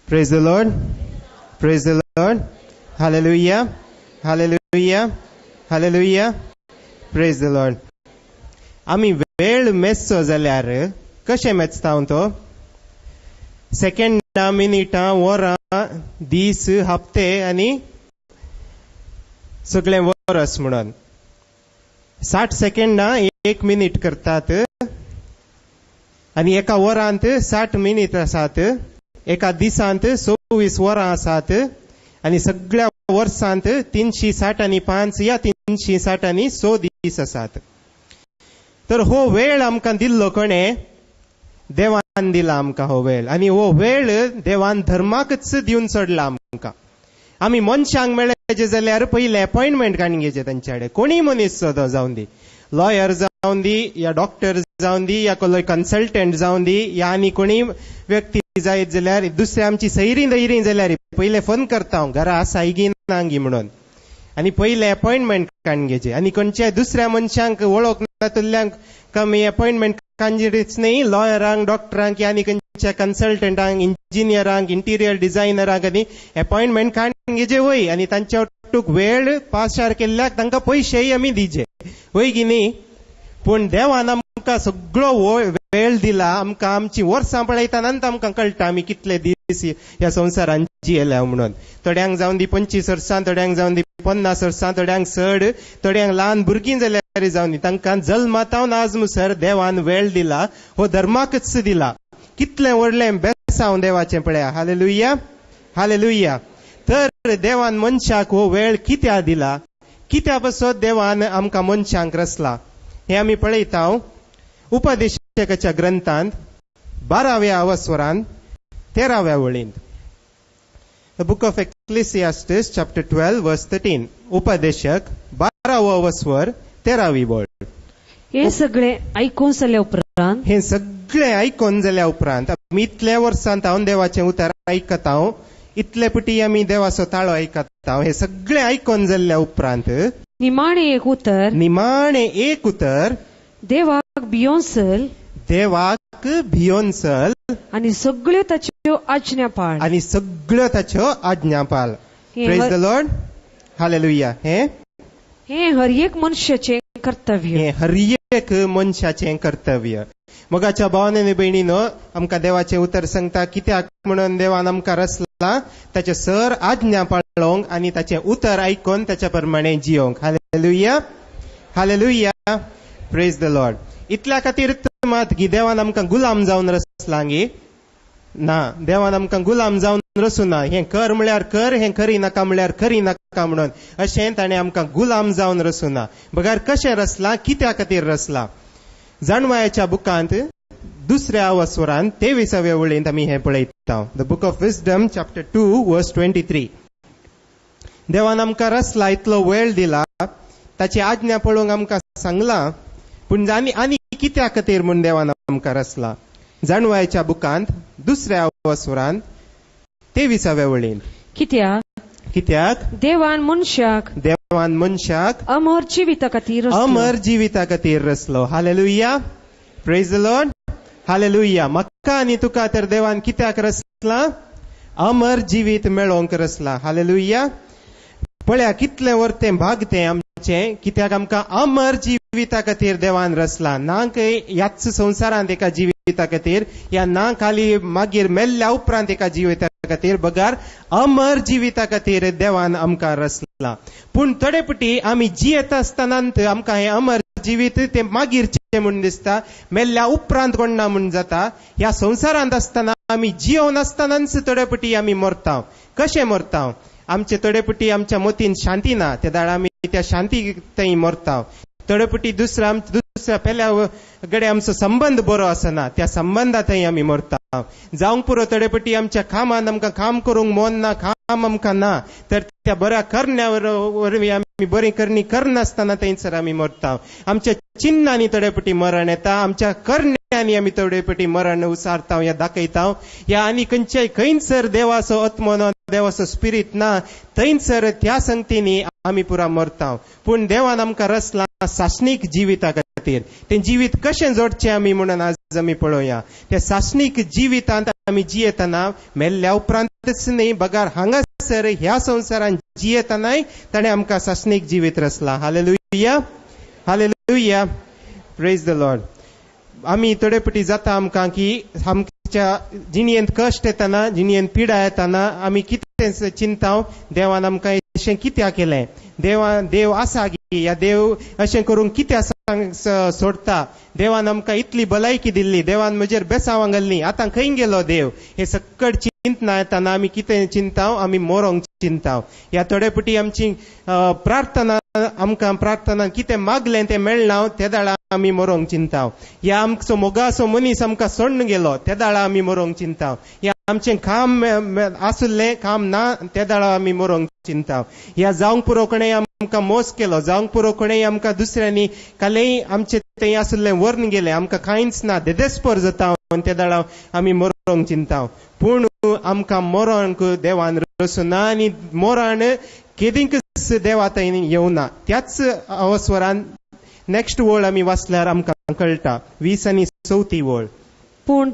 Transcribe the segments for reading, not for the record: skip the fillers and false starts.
Praise the Lord. Praise the Lord. Hallelujah. Hallelujah. Hallelujah. Praise the Lord. आम्ही वेळ मेचचो जाल्यार कशें मेचता तो? सेकंडां, मिनिटां, वरां, दीस, हप्ते आनी सगळे वर्स म्हणून 60 सेकंडां 1 मिनिट करतात आनी एका वरांत 60 मिनिट आसात, एका दिसांत 24 वरां आसात आनी सगळ्या वर्सांत 360 आनी 5 या 360 आनी 100 दीस आसात. तर हो वेळ आमकां दिल्लो कोणे? देवान दिला आमकां हो वेळ. आनी हो वेळ देवान धर्माकच दिवन सोडला आमकां. आमी मनशांक मेळ्ळेचे जाल्यार पयले अपॉइंटमेंट काडून घेवचे तांचे कडेन. कोणीय मनीस जावन दी, लॉयर जावन दी या डॉक्टर जावन दी या कसलोय कन्सल्टंट जावन दी या आनी कोणी व्यक्ती जायत जाल्यार दुसरे आमची सैरी दैरी जाल्यार पयले फोन करता हांव घरा आसाय गी ना गी म्हणून आनी पयले अपॉइंटमेंट काडून घेवचे. आनी खंयच्या दुसऱ्या मनशांक वळख नातल्यांक आमी अपॉइंटमेंट काडचीच न्ही. लॉयरांक, डॉक्टरांक आनी खंयच्या कन्सल्टंटांक, इंजिनियरांक, इंटिरियर डिझायनरांक आनी अपॉइंटमेंट काडून घेवचे वय आनी तांच्या वाटूक वेळ पाशार केल्ल्याक तांकां पयशेय आमी दिवचे वय गी न्ही. पूण देवान आमकां सगळो वेळ दिला. आमकां आमची वर्सां पळयतानाच आमकां कळटा आमी कितले दीस ह्या संवसारांत जियेल्या म्हणून. थोड्यांक जावन दी 25 वर्सां, थोड्यांक जावन दी 50 वर्सां, थोड्यांक 60, थोड्यांक ल्हान भुरगीं जाल्यार जावन दी. तांकां जल्मातावन आज मुसर देवान वेळ दिला. हो धर्माकच दिला. कितलें व्हडलें बेसांव देवाचें पळया. हालेलुया. हालेलुया. तर देवान मनशाक हो वेळ कित्याक दिला? कित्या पासत देवान आमकां मनशांक रचला हे आमी पळयता उपदेशकाच्या ग्रंथांत 12व्या अवस्वरांत 13व्या वळींत. The book of Ecclesiastes chapter 12 verse 13. उपदेशक 12वो अवस्वर 13वी वळ. हे सगळे ऐकून जाल्या उपरांत हे सगळे आयकून जाल्या उपरांत आमी इतल्या वर्सांत हांव देवाचें उतर आयकता, इतले पुटी आमी देवाचो ताळो आयकता. हे सगळे आयकून जाल्ल्या उपरांत निमाणे एक उतर देवाक भियोन चल आनी सगळ्यो ताच्यो आज्ञा पाळ. Praise the Lord. हालेलुया. हे हर एक मनशाचें कर्तव्य. मोगाच्या भावांनी भयणीनो, आमकां देवाचें उतर सांगता कित्याक म्हणून देवान आमकां रचला ताचे सर आज्ञा पाळोवंक आनी ताचें उतर आयकून ताच्या प्रमाणे जियोंक. Hallelujah. Hallelujah. Praise the Lord. इतल्या खातीर मात की देवान आमकां गुलाम जावन रचला गे ना. देवान आमकां गुलाम जावन रचूना. हें कर म्हळ्यार कर, हें करी नाका म्हळ्यार करी नाका म्हणून अशें ताणें आमकां गुलाम जावन रचूना. बगार कशें रचला, कित्या खातीर रचला? जाणवायाच्या बुकांत 2ऱ्या अवस्वरांत 23व्या वळींत आमी हें पळयता. The book of wisdom chapter 2 वर्स 23. देवान आमकां रचला, इतलो वेळ दिला, ताची आज्ञा पळोवंक आमकां सांगला. पूण आनी कित्या खातीर म्हूण देवान आमकां रचला? जाणवायाच्या बुकांत 2ऱ्या अवस्वरांत 23व्या वळींत. कित्याक देवान मनशाक अमर जिविता खातीर रचलो. Hallelujah. Praise the Lord. Hallelujah. म्हाका आनी तुका तर देवान कित्याक रचला? अमर जिवीत मेळोवंक रचला. हालेलुया. पळया कितलें वर्तें भागतें आमचें. कित्याक आमकां अमर जिविता खातीर देवान रचला. ना ह्याच संवसारांत एका जिविता खातीर या ना खाली मागीर मेल्ल्या उपरांत एका जिविता खातीर. बगार अमर जिविता खातीर देवान आमकां रचला. पूण थोडे पुटी आमी जियेत आसतनाच आमकां हें अमर जिवीत तें मागीरचें म्हूण दिसता, मेल्ल्या उपरांत कोण ना म्हूण जाता. ह्या संवसारांत आसतना आमी जियोवन आसतनाच थोडे पुटी आमी मरता. कशें मरता? आमचे थोडे पुटी आमच्या मतीन शांती ना, त्या दाड आमी त्या शांती थंय मरता. थोडे पुटी दुसऱ्या पेल्या कडेन आमचो संबंध बरो आसना, त्या संबंधांतय आमी मरता. जावंक पुरो थोडे पुटी आमच्या कामांत आमकां काम करूंक मन ना, काम आमकां ना, तर त्या बऱ्या करण्या वरवीं आमी बरी करणी करनासतना थंयसर आमी मरता. आमच्या चिन्नांनी थोडे पुटी मरण येता, आमच्या करण्यांनी आमी थोडे पुटी मरण उसारता या दाखयता. या आनी खंयसर देवाचो आत्मो ना, देवाचो स्पिरीट ना, थंयसर त्या संगतींनी आमी पुरा मरता. पूण देवान आमकां रचला सासणीक जिविता खातीर तें जिवीत कशें जोडचें आमी म्हणून आज आमी पळोवया. त्या सासणीक जिवितांत आमी जियेतना मेल्ल्या उपरांतच न्ही, बगार हांगासर ह्या संवसारान जियेतनाय ताणें आमकां सासणीक जिवीत रचलां. Hallelujah, hallelujah, praise the Lord. आमी थोडे पटी जाता आमकां की आमच्या जिणयेंत कश्ट येतना, जिणयेंत पिडा येतना आमी कितें चिंताव, देवान आमकां अशें कित्याक केलें, देव आसा गी, या देव अशें करून कित्याक सोडता, देवान आमकां इतली भलायकी दिल्ली, देवान म्हजेर बेसांव घाल्ली, आतां खंय गेलो देव, हे सकट चिंतना येतना आमी कितें चिंताव, आमी मोरोंक चिंताव. ह्या थोडे पटी आमची प्रार्थना, आमकां प्रार्थना कितें मागलें तें मेळना, त्या दाळा आमी मोरोंक चिंताव. या आमचो मोगाचो मनीस आमकां सोडून गेलो, त्या दाळा आमी मोरोंक चिंताव. या आमचें काम आसुल्लें काम ना, त्या दाळा आमी मोरोंक चिंताव. या जावंक पुरो कोणें आमकां मोस केलो, जावंक पुरो कोणें आमकां दुसऱ्यांनी कालेय आमचें तें आसुल्लें व्हरून गेलें, आमकां कांयच ना, देदेस्पर जाता, त्या दाळा आमी मोरोंक चिंताव. पूण आमकां मोरोंक देवान रचूना, आनी मोरण केदींकच देवा थंय येवना. त्याच अवस्वरान नेक्स्ट वळ आमी वाचल्यार आमकां कळटा, 20 आनी 34 वळ. पूण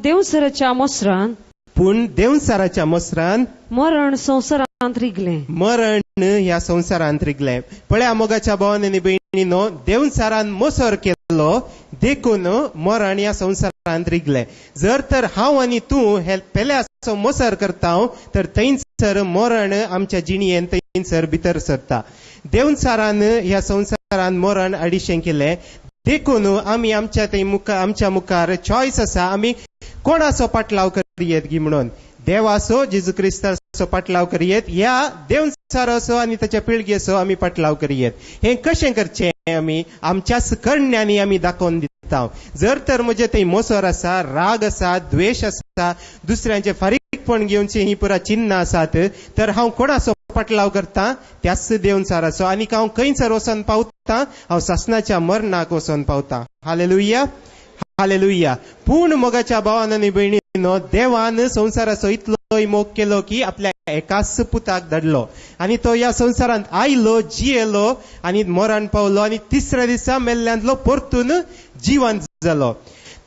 देवसराच्या मोसरान मरण संवसारांत रिगलें. मरण ह्या संवसारांत रिगलें. पळया मोगाच्या भावांनी आनी भयणींनो, देवसारान मोसर केलो देखून मरण ह्या संवसारांत रिगलें. जर तर हांव आनी तूं हे पेल्याचो मोसर करता, तर थंयसर मरण आमच्या जिणयेंत थंयसर भितर सरता. देवसारान ह्या संवसारान मरण हाडिशें केलें देखून आमी आमच्या मुखार चॉयस आसा, आमी कोणाचो पाटलाव करियेत गी म्हणून. देवाचो, जेजू क्रिस्ताचो पाटलाव करियेत, या देवसाराचो आनी ताच्या पिळगेचो आमी पाटलाव करियेत. हें कशें करचें आमी आमच्याच करण्यांनी आमी दाखोवन दिता. जर तर म्हजे थंय मोसर आसा, राग आसा, द्वेश आसा, दुसऱ्यांचे फारीकपण घेवची ही पुरा चिन्ह आसात, तर हांव कोणाचो पाटलाव करता, त्याच देवसाराचो. आनी हांव खंयसर वचोन पावता, हांव सासणाच्या मरणाक वचोन पावता. Hallelujah, hallelujah. पूण मोगाच्या भावान आनी भयणींनो, देवान संवसाराचो इतलोय मोग केलो की आपल्या एकाच पुताक धाडलो, आनी तो ह्या संवसारांत आयलो, जियेलो आनी मरण पावलो, आनी तिसऱ्या दिसा मेल्ल्यांतलो परतून जिवंत जालो.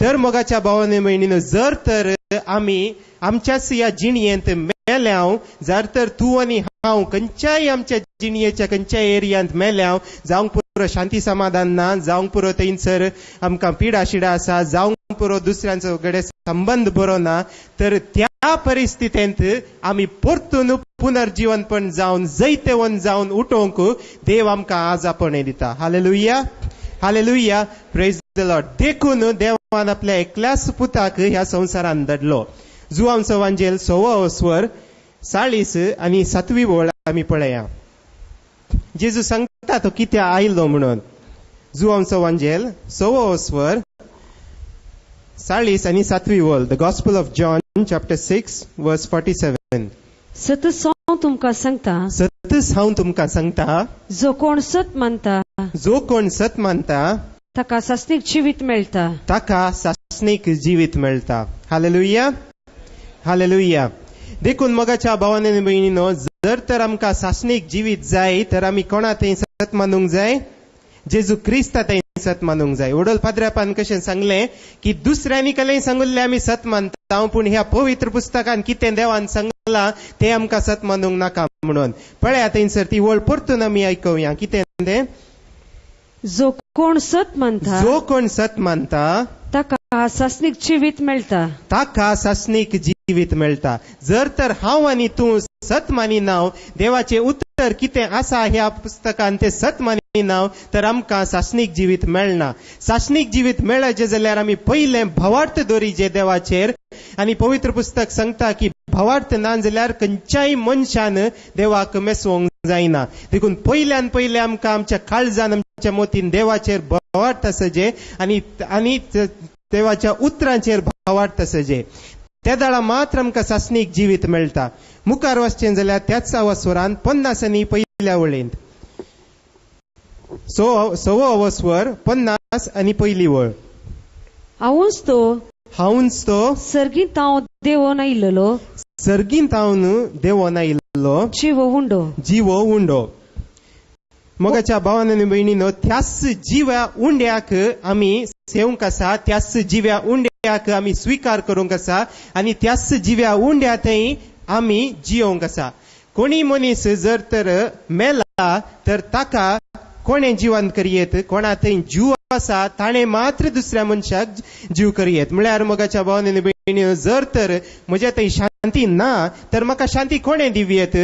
तर मोगाच्या भावान आनी भयणींनो, जर तर आमी आमच्याच ह्या जिणयेंत मेल्याव, जर तर तूं आनी हांव खंयच्याय आमच्या जिणयेच्या खंयच्याय एरियांत मेल्याव, जावंक पुरो शांती समाधान ना, जावंक पुरो थंयसर आमकां पिडा शिडा आसा, जावंक पुरो दुसऱ्यांचो कडेन संबंध बरो ना, तर त्या परिस्थितींत आमी परतून पुनर्जीवनपण जावन जैतेवन जावन उठोवंक देव आमकां आज आपणे दिता. Hallelujah, hallelujah, praise the Lord. देखून देवान आपल्या एकल्याच पुताक ह्या संवसारांत धाडलो. जुआंचो वांजेल 6 स्वर 40 आनी 7 वळ आमी पळया. जेजू सांगता तो कित्या आयलो म्हणून. जुआंचो वांजेल 6 स्वर 40 आनी 7 वळ. The gospel of John chapter 6 वर्स 47. सतस हांव तुमकां सांगता, सतस हांव तुमकां सांगता, जो कोण सत मानता, जो कोण सत मानता, ताका सासणीक जिवीत मेळटा. ताका सासणीक जिवीत मेळटा. Hallelujah, hallelujah. देखून मोगाच्या भावांनी आनी भयणींनो, जर तर आमकां सासणीक जिवीत जाय, तर आमी कोणा थंय सत मानूंक जाय, जेजू क्रिस्ता थंय सत मानूंक जाय. वडोल पाद्र्यापान कशें सांगलें की दुसऱ्यांनी कलें सांगुल्लें आमी सत मानता, पूण ह्या पवित्र पुस्तकान कितें देवान सांगलां तें आमकां सत मानूंक नाका म्हणून. पळया थंयसर ती वळ परतून आमी आयकुया. कितें तें? जो कोण सत मानता, जो कोण सत मानता, ताका सासणीक जिवीत मेळटा. ताका सासणीक जिवीत मेळटा. जर तर हांव आनी तूं सत मानिनाव, देवाचें उत्तर कितें आसा ह्या पुस्तकान तें सत मानिनाव, तर आमकां सासणीक जिवीत मेळना. सासणीक जिवीत मेळचें जाल्यार आमी पयलें भवार्थ दवरिचें देवाचेर. आनी पवित्र पुस्तक सांगता की भवार्थ ना जाल्यार खंयच्याय मनशान देवाक मेसवंक जायना. देखून पयल्यान पयलें आमकां आमच्या काळजान, आमच्या मोतीन देवाचेर भवार्थ आसचे, आनी देवाच्या उतरांचेर भावार्थ आसचे. त्या दाळा मात्र आमकां सासणीक जिवीत मेळटा. मुखार वचचें जाल्यार त्याच अवस्वरान 50 आनी पयल्या वळेंत. 6 स्वर 50 आनी पयली वळ. हांवूच तो सर्गींत हांव देवोन आयिल्लो, सर्गींत हांव देवोन आयिल्लो, जिवो उंडो. जिवो उंडो. मोगाच्या भावांनो आनी भयणीनो, त्याच जिव्या उंड्याक आमी सेवंक आसा, त्याच जिव्या उंड्याक आमी स्वीकार करूंक आसा आनी त्याच जिव्या उंड्यातय आमी जियोंक आसा. कोणी मनीस जर तर मेला तर ताका कोणे जिवंत करियेत, कोणा थंय जीव आसा ताणे मात्र दुसऱ्या मनशाक जीव करियेत. म्हळ्यार मोगाच्या भावांनो आनी भयणीनो, जर तर म्हज्या थंय शांती ना तर म्हाका शांती कोणे दिवयेत?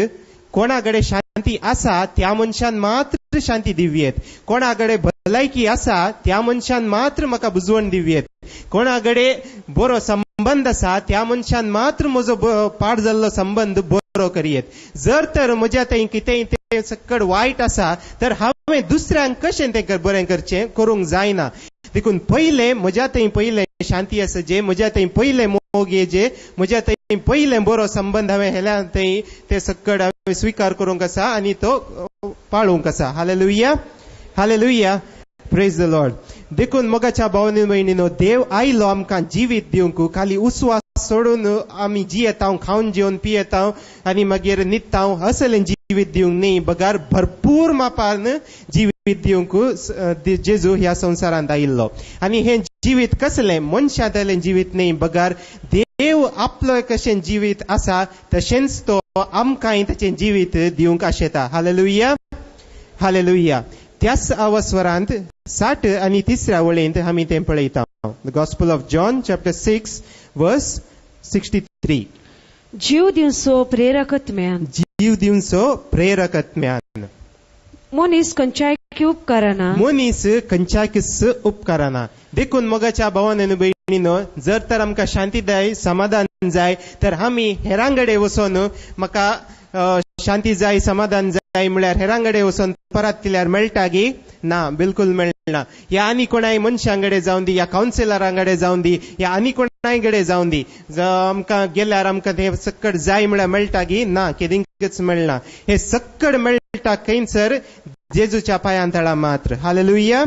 कोणाकडे शांती आसा त्या मनशान मात्र शांती दिवयेत. कोणाकडे भलायकी आसा त्या मनशान मात्र म्हाका बुजवण दिवयेत. कोणाकडे बरो संबंध आसा त्या मनशान मात्र म्हजो पाड जाल्लो संबंध बरो करियेत. जर तर म्हज्या थंय कितेंय ते सकड वायट आसा तर हांवें दुसऱ्यांक कशें तें बरें करचें? करूंक जायना. देखून पयलें म्हज्या थंय पयलें शांती आसचे, म्हज्या थंय पयलें मोग येजे, म्हज्या थंय पयलें बरो संबंध हांवें हेल्या थंय ते सकड हांवें स्वीकार करूंक आसा आनी तो पाळूंक आसा. Hallelujah, hallelujah, praise the Lord. देखून मोगाच्या भावांनो भयणीनो, देव आयलो आमकां जिवीत दिवंक. खाली उस्वास सोडून आमी जियेता, खावन जेवन पियेता आनी मागीर न्हिदता असलें जिवीत दिवंक न्ही, बगार भरपूर मापान जिवीत दिवंक जेजू ह्या संवसारांत आयिल्लो. आनी हें जिवीत कसलें? मनशांतलें जिवीत न्ही, बगार देव आपलो कशें जिवीत आसा तशेंच तो आमकांय ताचें जिवीत दिवंक आशेता. Hallelujah, hallelujah. त्याच अवस्वरांत 60 आनी 3 वळेंत आमी तें पळयता. The gospel of John chapter 6 वर्स 63. जीव दिवचो प्रेरकत्म्यान. जीव दिवचो प्रेरकत्म्यान. मनीस खंयच्याय उपकारना. मनीस खंयच्यायच उपकारना. देखून मोगाच्या भावांनो आनी भयणीनो, जर तर आमकां शांती जाय, समाधान जाय, तर आमी हेरांगडे वचोन म्हाका शांती जाय, समाधान जाय म्हळ्यार हेरांगडे वचोन परत केल्यार मेळटा गी? ना, बिलकुल मेळना. या आनी कोणाय मनशांगडे जावन दी, या कावन्सिलरांगडे जावन दी, या आनी कोणायगडे जावन दी, आमकां गेल्यार आमकां ते सक्कड जाय म्हळ्यार मेळटा गी? ना, केदींच मेळना. हे सक्कड मेळटा खंयसर? जेजूच्या पांयां तळा मात्र. Hallelujah,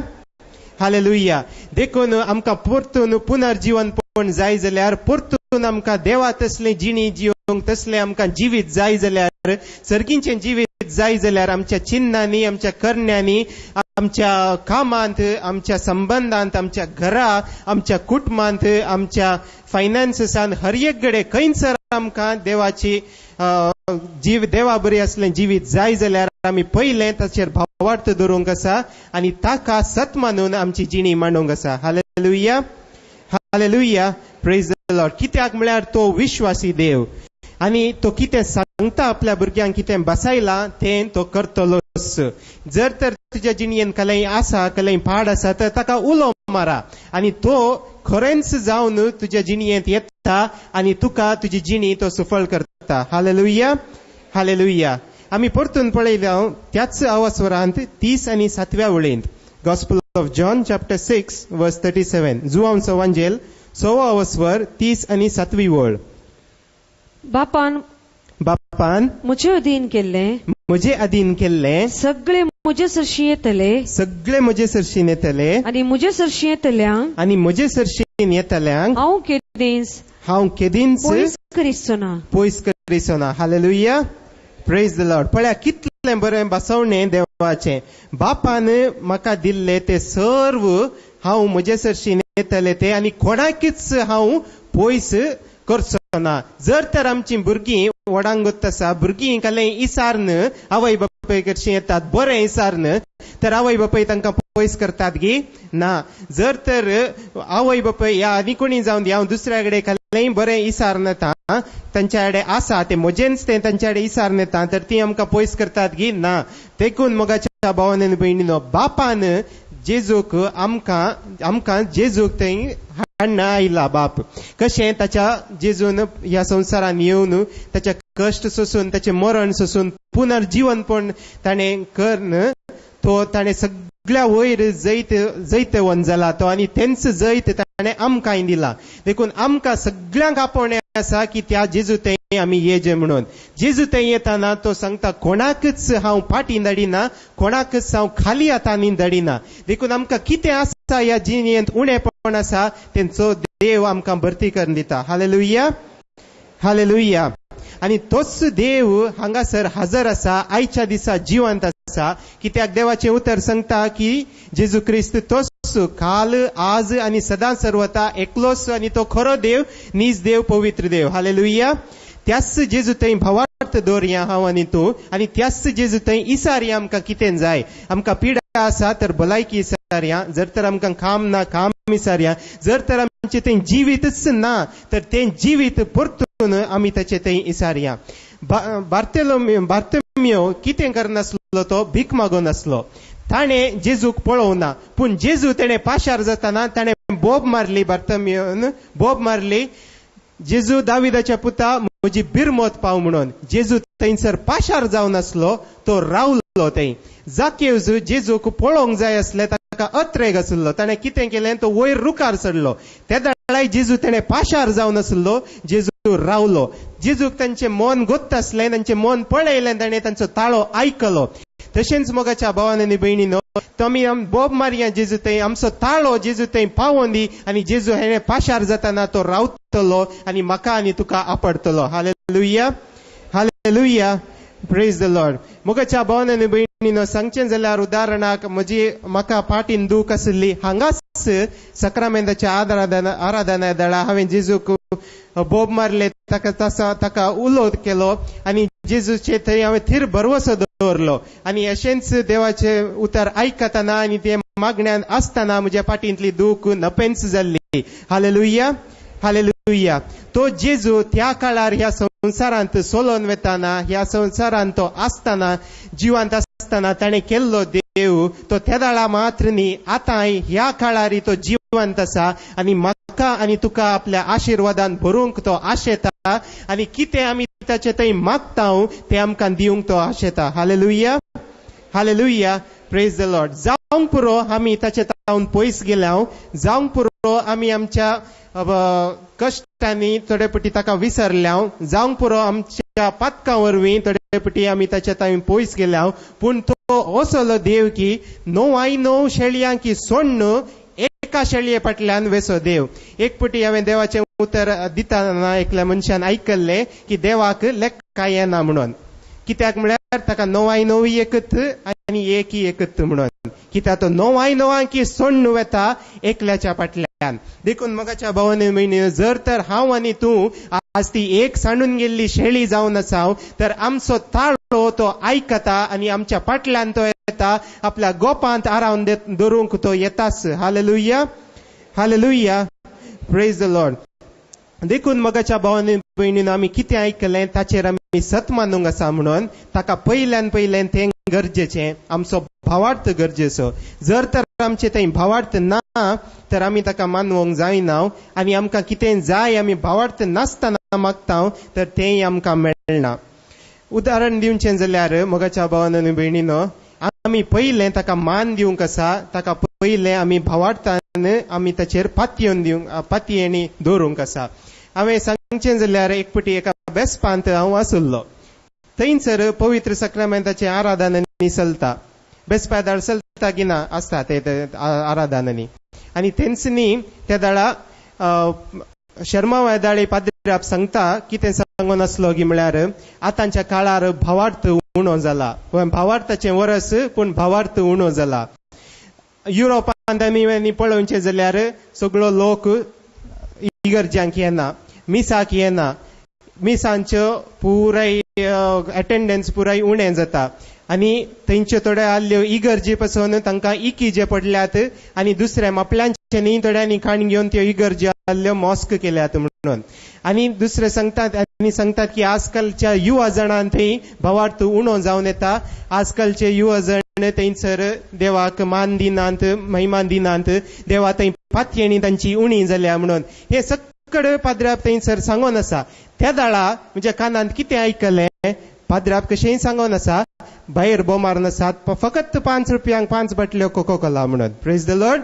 hallelujah. देखून आमकां परतून पुनर्जीवनपण जाय जाल्यार, परतून आमकां देवा तसलें जिणी जिवंक, तसलें आमकां जिवीत जाय जाल्यार, सर्गीचें जिवीत जाय जाल्यार आमच्या चिन्नांनी, आमच्या करण्यांनी, आमच्या कामांत, आमच्या संबंधांत, आमच्या घरा, आमच्या कुटुंबांत, आमच्या फायनान्सांत, हर एक कडेन खंयसर आमकां देवाची देवा बरी असलें जिवीत जाय जाल्यार आमी पयलें ताचेर भावार्थ दवरूंक आसा आनी ताका सत मानून आमची जिणी मांडूंक आसा. Hallelujah, hallelujah, praise the Lord. कित्याक म्हळ्यार तो विश्वासी देव आनी तो कितें सांगता आपल्या भुरग्यांक, कितें बसयलां तें तो करतलोच. जर तर तुज्या जिणयेन कसलेंय आसा, कसलेंय पाड आसा, तर ताका उलो मारा आनी तो खरेंच जावन तुज्या जिणयेंत येता आनी तुका तुजी जिणी तो सफळ करता. Hallelujah, hallelujah. आमी परतून पळयल्या त्याच अवस्वरांत 30 आनी 7 वळेंत. गॉस्पल ऑफ जॉन चॅप्टर 6 वर्स 37. जुवांचो वांजेल 6 अवस्वर 30 आनी 7 वळ. बापान म्हजे अधीन केल्लें, म्हजे अधीन केल्लें, सगळे म्हजे सरशी येतले, सगळे म्हजे सरशीन येतले आनी म्हजे सरशी येतल्यांक, आनी म्हजे सरशीन येतल्यांक हांव केदींच पयस करिचो ना, पयस करिचो ना. Hallelujah, praise the Lord. पळया कितलें बरें बसवणें देवाचें. बापान म्हाका दिल्लें ते सर्व हांव म्हजे सरशीन येतले ते आनी कोणाकीच हांव पयस करचो ना. जर तर आमची भुरगीं वडांगत आसा, भुरगीं कसलेंय इसारन आवय बापाय कडशीं येतात, बरें इसारन, तर आवय बापाय तांकां पयस करतात गी? ना. जर तर आवय बापाय या आनी कोणी जावन दी, हांव दुसऱ्या कडेन कसलेंय बरें इसारन येता, तांच्या कडेन आसा तें म्हजेंच तें तांच्या कडेन इसारन येता, तर ती आमकां पयस करतात गी? ना. देखून मोगाच्या भावांनो आनी भयणीनो, बापान जेजूक आमकां जेजूक थंय हाडून आयला. बाप कशें ताच्या जेजून ह्या संवसारान येवन ताच्या कश्ट सोसून, ताचें मरण सोसून, पुनर्जीवनपण ताणें करन, तो ताणें सगळ्या वयर जैत जाला तो आनी तेंच जैत ताणें आमकांय दिला. देखून आमकां सगळ्यांक आपोवणें आसा की त्या जेजू थंय आमी येजे म्हणून. जेजू थंय येताना तो सांगता कोणाकच हांव फाटीं धाडिना, कोणाकच हांव खाली हातांनी धाडिना. देखून आमकां कितें आसा ह्या जिणेंत उणेपण आसा तेंचो देव आमकां भरती करून दिता. Hallelujah, hallelujah. आणि तोच देव हांगासर हजर आसा, आयच्या दिसा जिवंत आसा. कित्याक देवाचे उतर सांगता की जेजू क्रिस्त तोच काल आज आणि सदां सर्वता एकलोच आणि तो खरो देव, नीज देव, पवित्र देव. हालेलुया. त्याच जेजू थंय भावार्थ दवरया हांव आनी तूं, आनी त्याच जेजू थंय इसारया आमकां कितें जाय. आमकां पिडा आसा तर भलायकी इसारया, जर तर आमकां काम ना काम इसारया, जर तर आमचें थंय जिवीतच ना तर तें जिवीत परतून आमी ताचे थंय इसारया. बार्तोमेव कितें करनासलो, तो भीक मागून आसलो. ताणें जेजूक पळोवना, पूण जेजू तेणें पाशार जाताना ताणें बोब मारली. बार्तोमेवन बोब मारली, जेजू दाविदाच्या पुता म्हजी बिरमोत पाव म्हणून. जेजू थंयसर पाशार जावन आसलो, तो रावलो थंय. जाकेवज जेजूक पळोवंक जाय आसलें, ताका अत्रेग आसलो. ताणें कितें केलें, तो वयर रुखार चडलो. त्या दाळाय जेजू तेणें पाशार जावन आसलो, जेजू रावलो. जेजूक तांचें मन गोत्त आसलें, तांचें मन पळयलें, ताणें तांचो ताळो आयकलो. तशेंच मोगाच्या भावान आनी भयणीनो, आमी बोब मारया जेजू थंय, आमचो ताळो जेजू थंय पावोवन दी, आनी जेजू हेणें पाशार जाताना तो रावतलो आनी म्हाका आनी तुका आपडटलो. Hallelujah, hallelujah, praise the Lord. मोगाच्या भावान आनी भयणीनो, सांगचें जाल्यार उदाहरणाक म्हाका पाटीन दूख आसली. हांगाच सक्रामेंताच्या आराधना दळा हांवें जेजूक बोब मारले, ताका उलो केलो आनी जेजूचे थंय हांवें थीर भरवसो दवरलो. आनी अशेंच देवाचे उतर आयकतना आनी ते मागण्यान आसतना म्हज्या पाटींतली दूख नपेंच जाल्ली. Hallelujah, hallelujah. तो जेजू त्या काळार ह्या संवसारांत सोलोन वेताना, ह्या संवसारांत तो आसतना, जिवंत आसतना ताणें केल्लो देव, तो त्या दाळा मात्र न्ही, आतांय ह्या काळार तो जिवंत आसा आनी म्हाका आनी तुका आपल्या आशिर्वादान भरूंक तो आशेता. आनी कितें आमी ताचे थंय मागता तें आमकां दिवंक तो आशेता. Hallelujah, hallelujah, praise the Lord. जावंक पुरो आमी ताचे तावन पयस गेल्या, जावंक पुरो आमी आमच्या कश्टांनी थोडे पटी ताका विसरल्या, जावंक पुरो आमच्या पातकां वरवीं थोडे पटी आमी ताचे तावन पयस गेल्या, पूण तो असलो देव की 99 शेळयां की सोडून एका शेळये फाटल्यान वेसो देव. एक पटी हांवें देवाचें उतर दितना एकल्या मनशान आयकल्लें की देवाक लेक्का येना म्हणून. कित्याक म्हळ्यार ताका 99 एकत आनी एक एकत म्हणून. कित्याक तो 99 की सोडून वेता एकल्याच्या फाटल्यान. देखून मगाच्या भावांनी भयणी, जर तर हांव आनी तूं आज ती एक सांडून गेल्ली शेळी जावन आसा, तर आमचो ताळो तो आयकता आनी आमच्या फाटल्यान तो येता, आपल्या गोपांत आरावन दवरूंक तो येताच. Hallelujah, hallelujah, praise the Lord. देखून मगाच्या भावांनी भयणीन आमी कितें आयकलें ताचेर आमी सत मानूंक आसा म्हणून ताका पयल्यान तें गरजेचें, आमचो भावार्थ गरजेचो. जर तर आमचे थंय भावार्थ ना तर आमी ताका मानवंक जायना. आनी आमकां कितें जाय आमी भावार्थ नासतना मागता तर तेंय आमकां मेळना. उदाहरण दिवचें जाल्यार मोगाच्या भावान आनी भयणीनो, आमी पयलें ताका मान दिवंक आसा, ताका पयलें आमी भावार्थान आमी ताचेर पातयेणी दवरूंक आसा. हांवें सांगचें जाल्यार एक पटी एका बेस्पांत हांव आसुल्लो. थंयसर पवित्र सक्रामेंताचें आराधनांनी चलता. बेस्पादार चलता की ना आसता ते आराधनांनी. आनी थंयसनी त्या दाळा शर्मा वेदाळी पाद्री सांगता, कितें सांगून आसलो की म्हळ्यार आतांच्या काळार भावार्थ उणो जाला. भावार्थाचें वरस पूण भावार्थ उणो जाला. युरोपांत आमी पळोवचें जाल्यार सगळो लोक इगर्ज्यांक येना, मिसाक येना. मिसांच्यो पुराय अटेंडन्स पुराय उणें जाता. आनी थंयच्यो थोड्या आल्ल्यो इगर्जी पासून तांकां इकी जे पडल्यात आनी दुसऱ्या मापल्यांचे न्ही थोड्यांनी खाण घेवन त्यो इगर्जी आल्ल्यो मॉस्क केल्यात म्हणून. आनी दुसरे सांगतात की आजकालच्या युवा जणांक थंय भावार्थ उणो जावन येता. आजकालचे युवा जण थंयसर देवाक मान दिनांत, महिमा दिनांत, देवा थंय पातयेणी तांची उणी जाल्या म्हणून. हे सकड पाद्र्याप थंयसर सांगून आसा. त्या दाळा म्हज्या कानांत कितें आयकलें, पाद्र्याप कशेंय सांगून आसा, भायर बोमार आसात, फकत 5 रुपयांक 5 बाटल्यो कोको कोला म्हणून. Praise the Lord,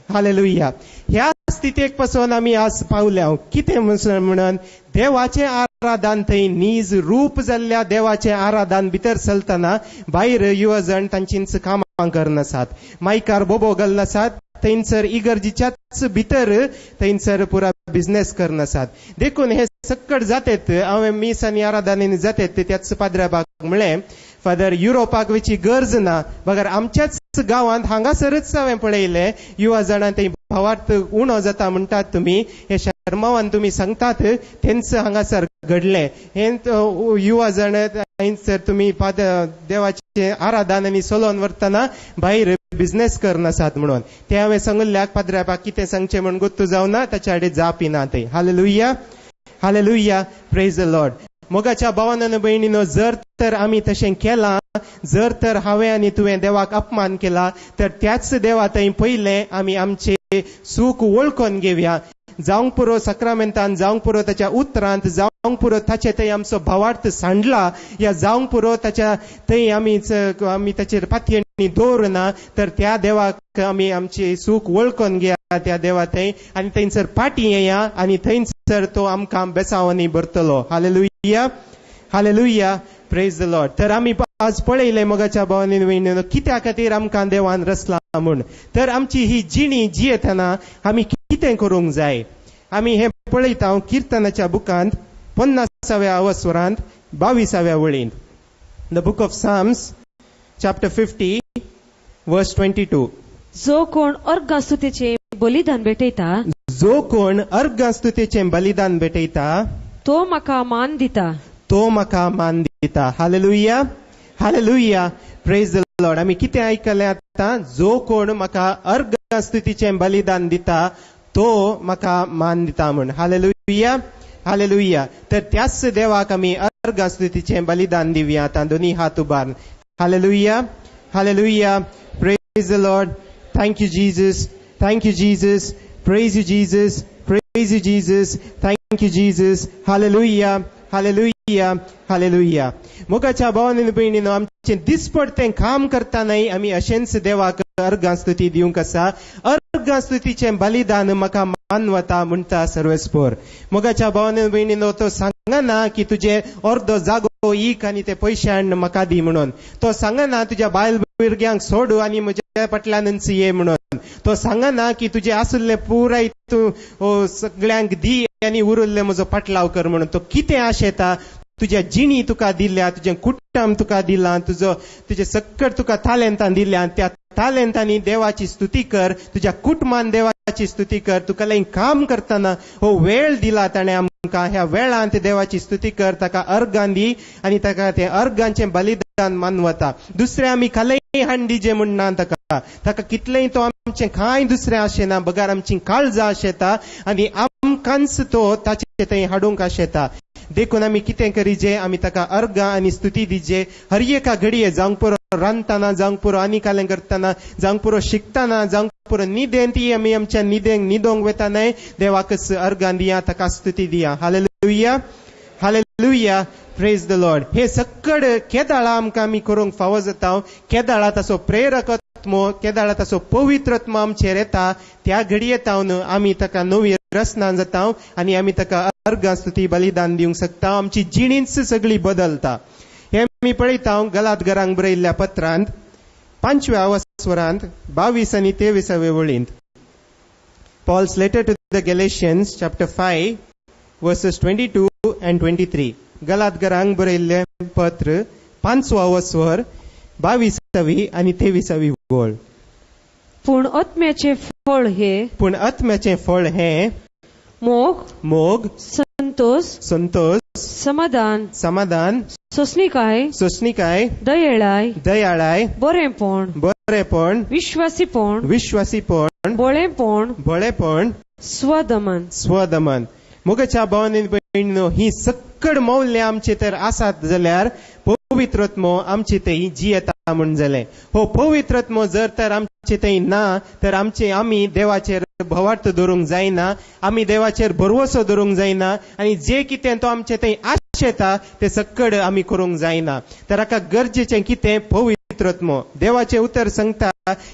hallelujah. ह्या स्थितीक पासून आमी आज पावल्या. कितें म्हणून देवाचें आराधन थंय नीज रूप जाल्ल्या देवाचें आराधन भितर चलतना भायर युवा जण तांचींच कामां करनासात, मायकार बोबो घालनासात, थंयसर इगर्जीच्याच भितर थंयसर पुरा बिझनेस करन आसात. देखून हे सक्कड जातात हांवें मीस आनी आराधनेनी जातात त्याच पाद्राबाक म्हळें फादर युरोपाक वयची गरज ना, बगर आमच्याच गांवांत हांगासरच हांवें पळयलें युवा जाणां थंय भावार्थ उणो जाता म्हणटात तुमी, हे शर्मावान तुमी सांगतात तेंच हांगासर घडलें. हे युवा जण थंयसर तुमी देवाचे आराधनांनी चलोवन व्हरतना भायर बिझनेस करन आसात म्हणून ते हांवें सांगल्याक पाद्राबाक कितें सांगचें म्हण गुत्तू जावना, ताचे कडेन जापी ना थंय. Hallelujah, hallelujah, praise the Lord. मोगाच्या भावांनो भयणीनो, जर तर आमी तशें केलां, जर तर हांवें आनी तुवें देवाक अपमान केला, तर त्याच देवा थंय पयलें आमी आमचे सूख वळखून घेवया. जावंक पुरो सक्रामेंतान, जावंक पुरो ताच्या उतरांत, जावंक पुरो ताचे थंय आमचो भावार्थ सांडला, या जावंक पुरो ताच्या थंय आमी ताचेर पातयेणी दवरना, तर त्या देवाक आमी आमचे सूख वळखून घेया त्या देवा थंय आनी थंयसर पाटी येया आनी थंयसर तो आमकां बेसावनी भरतलो. Hallelujah, hallelujah, praise the Lord. तर आमी आज पळयलें मोगाच्या भावांनी भयणीनो कित्या खातीर आमकां देवान रचला म्हूण. तर आमची ही जिणी जियेतना आमी कितें करूंक जाय. आमी हे पळयता किर्तनाच्या बुकांत 50व्या अवस्वरांत 22व्या वळींत. The book of Psalms chapter 50 verse 22. जो कोण अर्गास्तुतेचे बलिदान भेटयता, जो कोण अर्गास्तुतेचें बलिदान भेटयता, तो म्हाका मान दिता, तो म्हाका मान दिता. Hallelujah, hallelujah, praise the Lord. आमी कितें आयकलें आतां, जो कोण म्हाका अर्गास्तुतीचें बलिदान दिता तो म्हाका मान दिता म्हूण. Hallelujah, hallelujah. तर त्याच देवाक आमी अर्गास्तुतीचें बलिदान दिवया. आतां दोनी हात उबारून. Hallelujah, hallelujah, praise the Lord. Thank you Jesus, thank you Jesus, praise you Jesus, praise you Jesus, thank you Jesus. Hallelujah, hallelujah, hallelujah. मोगाच्या भावांनी भयणीनो, आमचें दिसपडतें काम करतानाय आमी अशेंच देवाक अर्गास्तुती दिवंक आसा. अर्गास्तुतीचें बलिदान म्हाका मान वता म्हणटा सर्वेस्पोर. मोगाच्या भावांनी भयणीनो, तो सांगना की तुजे अर्दो जागो ईक आनी ते पयशे हाडून म्हाका दी म्हणून. तो सांगना तुज्या बायल भुरग्यांक सोडू आनी म्हज्या फाटल्यानच ये म्हणून. तो सांगना की तुजे आसुल्ले पुराय तूं सगळ्यांक दी आनी उरिल्ले म्हजो पाटलाव कर म्हणून. तो कितें आशेता, तुज्या जिणी तुका दिल्या, तुजें कुटुंब तुका दिलां, तुजे सक्कड तुका तालेंतां दिल्या, त्या तालेंतांनी देवाची स्तुती कर, तुज्या कुटुंबान देवाची स्तुती कर. तुका लायक काम करतना हो वेळ दिला ताणें आमकां, ह्या वेळांत देवाची स्तुती कर, ताका अर्गां दी आनी ताका तें अर्गांचें बलिदान मानवता. दुसरें आमी खालय हांडी जे म्हणना ताका कितलेंय तो आमचें कांय दुसरें आशेना, बगार आमची काळजां आशेता आनी आमकांच तो ताचे थंय हाडूंक आशेता. देखून आमी कितें करीजे, आमी ताका अर्गां आनी स्तुती दिजे. हर एका घडये, जावंक पुरो रांदतना, जावंक पुरो आनी कालें करतना, जावंक पुरो शिकतना, जावंक पुरो न्हिदेंती आमी आमच्या न्हिदोंक वेतानाय देवाकच अर्गां दिया, ताका स्तुती दिया. Hallelujah, hallelujah, praise the Lord. हे सक्कड केदाळा आमकां आमी करूंक फावो जाता. केदाळा ताचो प्रेरकत्व, केदाळा ताचो पवित्रत्व आमचेर येता. त्या घडयेतावन आमी ताका नवी रचना जाता आनी आमी ताका अर्गां स्तुती बलिदान दिवंक शकता. आमची जिणीच सगळी बदलता. हे आमी पळयता गलातकारांक बरयल्ल्या पत्रांत 5व्या अवस्वरांत 22 आनी 23 वळींत. Paul's letter to the Galatians chapter 5 verses 22 and 23. गलातकारांक बरयल्लें पत्र 5वो अवस्वर 22वी आनी 23वी वळ. पूण आत्म्याचे फळ हे, पूण आत्म्याचें फळ हें मोग, मोग, संतोष, संतोष, समाधान, समाधान, सोसणीकाय, सोसणीकाय, दयाळाय, दयाळाय, बरेपण, बरेपण, विश्वासीपण, विश्वासीपण, बळेपण, बळेपण, स्वदमन, स्वदमन. मोगाच्या भावांनी भयणीनो, ही सक्कड मौल्य आमचे तर आसात जाल्यार पवित्रत्व आमचे थंय जियेता म्हूण जालें. हो पवित्रत्व जर तर आमचे थंय ना, तर आमी देवाचेर भवार्थ दवरूंक जायना, आमी देवाचेर भरवसो दवरूंक जायना आनी जे कितें तो आमचे थंय आशेता तें सक्कड आमी करूंक जायना. तर हाका गरजेचें कितें, पवित्रत्व. देवाचें उतर सांगता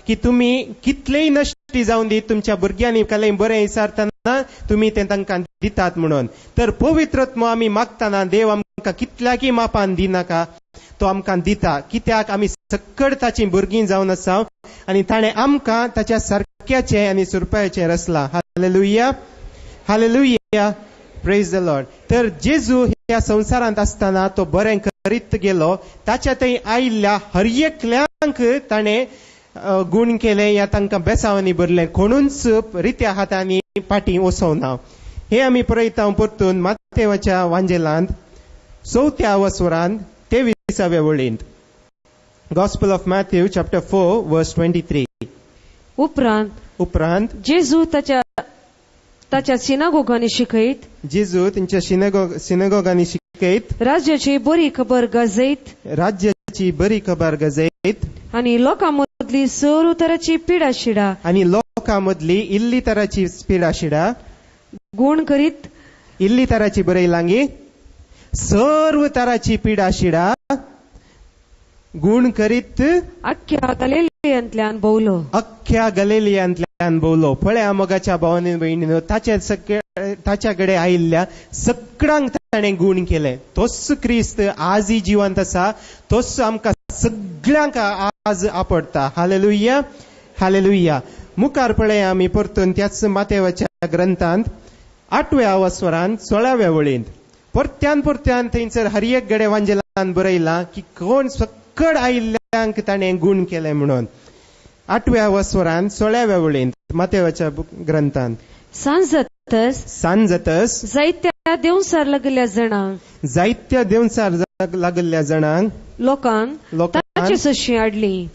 की तुमी कितलेय नश्टी जावन दी, तुमच्या भुरग्यांनी कालय बरें विचारतना तुमी तें तांकां दितात म्हणून. तर पवित्रत्व आमी मागतना देव आमकां कितल्याकी मापान दिनाका, तो आमकां दिता. कित्याक आमी सक्कड ताची भुरगीं जावन आसा आनी ताणें आमकां ताच्या सारकें चक्क्याचे आणि सुरपायाचे रचला. Hallelujah, hallelujah, praise the Lord. तर जेजू ह्या संसारांत असताना तो बरें करीत गेलो. ताच्या थंय आयिल्ल्या हर एकल्यांक ताणें गुण केले या तांकां बेसावनी भरले. कोणूच रित्या हातांनी पाटी ओसोवना. हे आमी पळयता परतून मातेवाच्या वांजेलांत 4 वसवरांत 23 वळींत. गॉस्पल ऑफ मॅथ्यू चॅप्टर 4 वर्स 23. उपरांत जेजू ताच्या सिनागोगांनी शिकयत, जेजू तांच्या सिनागोगांनी शिकयत राज्याची बरी खबर गजयत आनी लोकां मदली सर्व तराची पिडा शिडा आनी लोकां मदली इल्ली तराची पिडा शिडा गुण करीत, इल्ली तराची बरयलांगी सर्व तराची पिडा शिडा गुण करीत अख्ख्या गलिलियांतल्यान भोवलो. पळया मोगाच्या भावांनी भयणीनो, ताच्या कडेन आयिल्ल्या सगळ्यांक ताणें गुण केले. तोच क्रिस्त आजय जिवंत आसा. तोच आमकां सगळ्यांक आज आपडटा. Hallelujah, hallelujah. मुखार पळया आमी परतून त्याच मातेवाच्या ग्रंथांत 8व्या वसवरांत 16व्या वळींत परत्यान थंयसर हर एक गडे वांजेलान बरयलां की कोण सकड आयिल्ल्यांक ताणें गुण केले म्हणून. 8व्या वसवरांत 16व्या वळींत मातेवाच्या ग्रंथांत. सांज जातस जायत्या देवसार लागल्या जणांक लोकांक ताचे सरशी हाडली.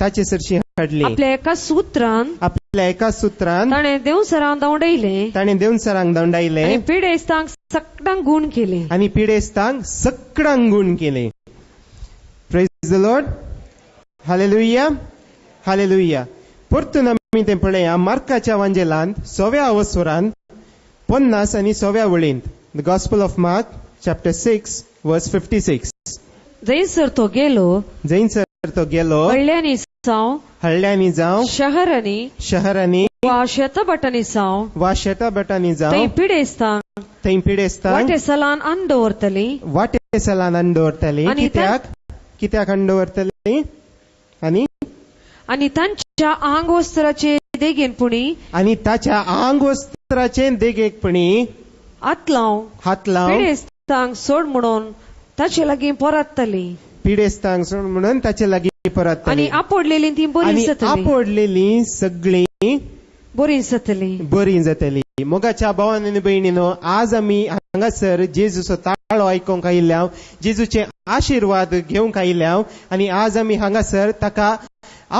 आपल्या एका सुत्रान ताणें देवसरांक दंडायले आनी पिडेस्तांक सगळ्यांक गुण केले. Praise the Lord, hallelujah, hallelujah. परतून आमी ते पळया मार्काच्या वांजेलांत 6व्या वसवरांत 50 आनी 6व्या वळींत. The gospel of Mark chapter 6 verse 56. जैसर तो गेलो हळ्यांनी जावं शहरांनी वा शेताबटांनी जावं थंय पिडेस्तांक वाटेसलान आन दवरतली कित्याक आन दवरतली आनी तांच्या आंग वस्त्राचे देगेकपणी हात लाव पिडेस्तांक सोड म्हणून ताचे लागीं परततली. आनी आपडलेली ती आपडलेली सगळी बरी जातली. मोगाच्या भावांनी आनी भयणीनो, आज आमी हांगासर जेजूचो ताळो आयकोंक आयिल्ल्या, जेजूचे आशिर्वाद घेवंक आयिल्ल्या आनी आज आमी हांगासर ताका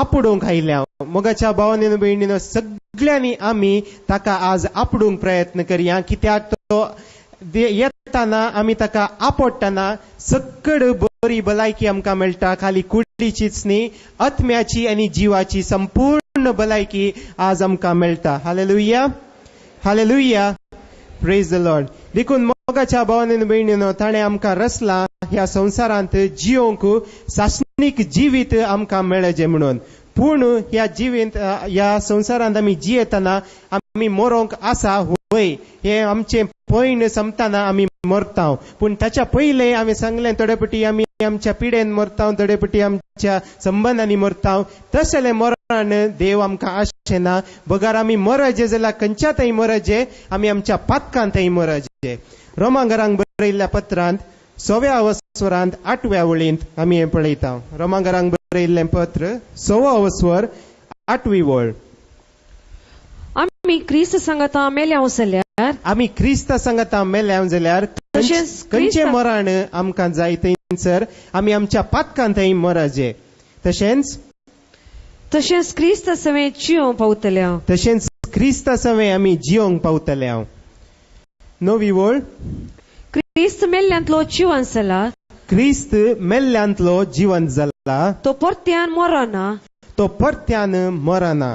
आपडूंक आयिल्ल्या. मोगाच्या भावांनी आनी भयणीनो, सगळ्यांनी आमी ताका आज आपडूंक प्रयत्न करया. कित्याक तो येताना आमी ताका आपडटाना सकड बरी भलायकी आमकां मेळटा. खाली कुडीचीच न्ही, आत्म्याची आनी जिवाची संपूर्ण भलायकी आज आमकां मेळटा. Hallelujah, hallelujah, praise the Lord. देखून मोगाच्या भावांनी आनी भयणीनो, ताणें आमकां रचला ह्या संवसारांत जियोंक सासणीक जिवीत आमकां मेळचे म्हणून. पूण ह्या संवसारांत आमी जियेतना आमी मरोंक आसा, होय, हे आमचे पयण संपताना आमी मरता. पूण ताच्या पयले आमी सांगलें, थोडे पटी आमी आमच्या पिडेन मरता, थोडे पटी आमच्या संबंधांनी मरता. तशें मरण देव आमकां आशेना. बगर आमी मरजे जाल्यार खंयच्या थंय मरजे, आमी आमच्या पातकांत थंय मरजे. रोमांकरांक बरयल्ल्या पत्रांत 6व्या वसवरांत 8व्या वळींत आमी हें पळयता. रोमांकरांक बरयल्लें पत्र 6वा वसवर 8वी वळ. आमी क्रिस्त सांगता मेल्यां जाल्यार खंयचें मरण आमकां जाय थंयसर आमी आमच्या पातकांत थंय मरजे. तशेंच क्रिस्त सवें आमी जियोंक पावतल्या. 9वी वळ. क्रिस्त मेल्ल्यांतलो जिवंत जाला. तो परत्यान मरना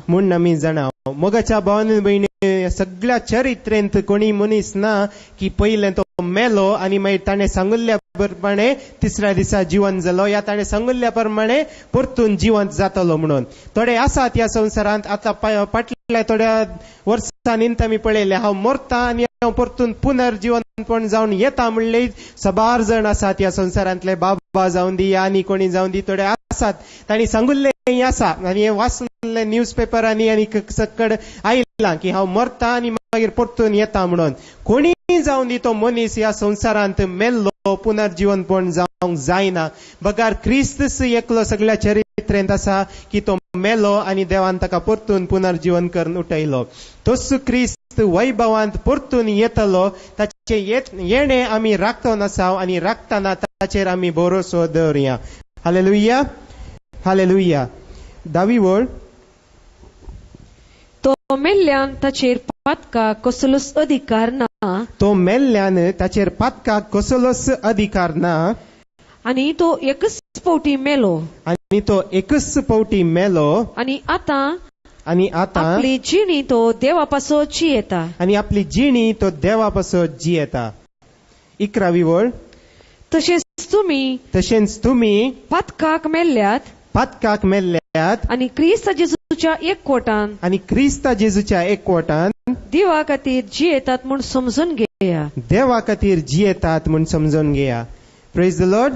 म्हूण आमी जाणाव. मोगाच्या भावांनी भयणी, सगळ्या चरित्रेंत कोणी मनीस ना की पयलें तो मेलो आनी मागीर ताणें सांगुल्ल्या प्रमाणे तिसऱ्या दिसा जिवंत जालो, या ताणें सांगुल्ल्या प्रमाणे परतून जिवंत जातलो म्हणून. थोडे आसात ह्या संवसारांत. आतां फाटल्या थोड्या वर्सांनी आमी पळयलें, हांव मरता आनी हांव परतून पुनर्जिवंतपण जावन येता म्हणले साबार जण आसात ह्या संवसारांतले. बाबा जावं दी आनी कोणी जावं दी, थोडे आसात तांणी सांगुल्लें आसा आनी हें वाचलें न्यूज पेपरांनी आनी सकड आयलां की हांव मरता आनी मागीर परतून येता म्हणून. कोणीय जावन दी तो मनीस ह्या संवसारांत मेल्लो पुनर्जीवनपण जावंक जायना. बगार क्रिस्तस एकलो सगळ्या चरित्रेंत आसा की तो मेलो आनी देवान ताका परतून पुनर्जीवन करून उठयलो. तोच क्रिस्त वैभवांत परतून येतलो. ताचे येणे आमी राखतोन आसाव आनी राखतना ताचेर आमी भरोसो दवरया. Hallelujah, hallelujah. 10वी ओळ. तो मेल्ल्यान ताचेर पातकाक कसलोच अधिकार ना. तो मेल्ल्यान ताचेर पातकाक कसलोच अधिकार ना. आनी तो एकच फावटी मेलो. आनी तो एकच फावटी मेलो. आनी आतां आतां आपली जिणी तो देवा पासो जियेता. आनी आपली जिणी तो देवा पासो जियेता. 11वी ओळ. तशेंच तुमी पातकाक मेल्ल्यात. पातकाक मेल्ल्यात. आनी क्रिस्त जेजूच्या एकवटान. आनी क्रिस्त जेजूच्या एकवटान देवा खातीर जियेतात म्हूण समजून घेया. देवा खातीर जियेतात म्हूण समजून घेया. Praise the Lord.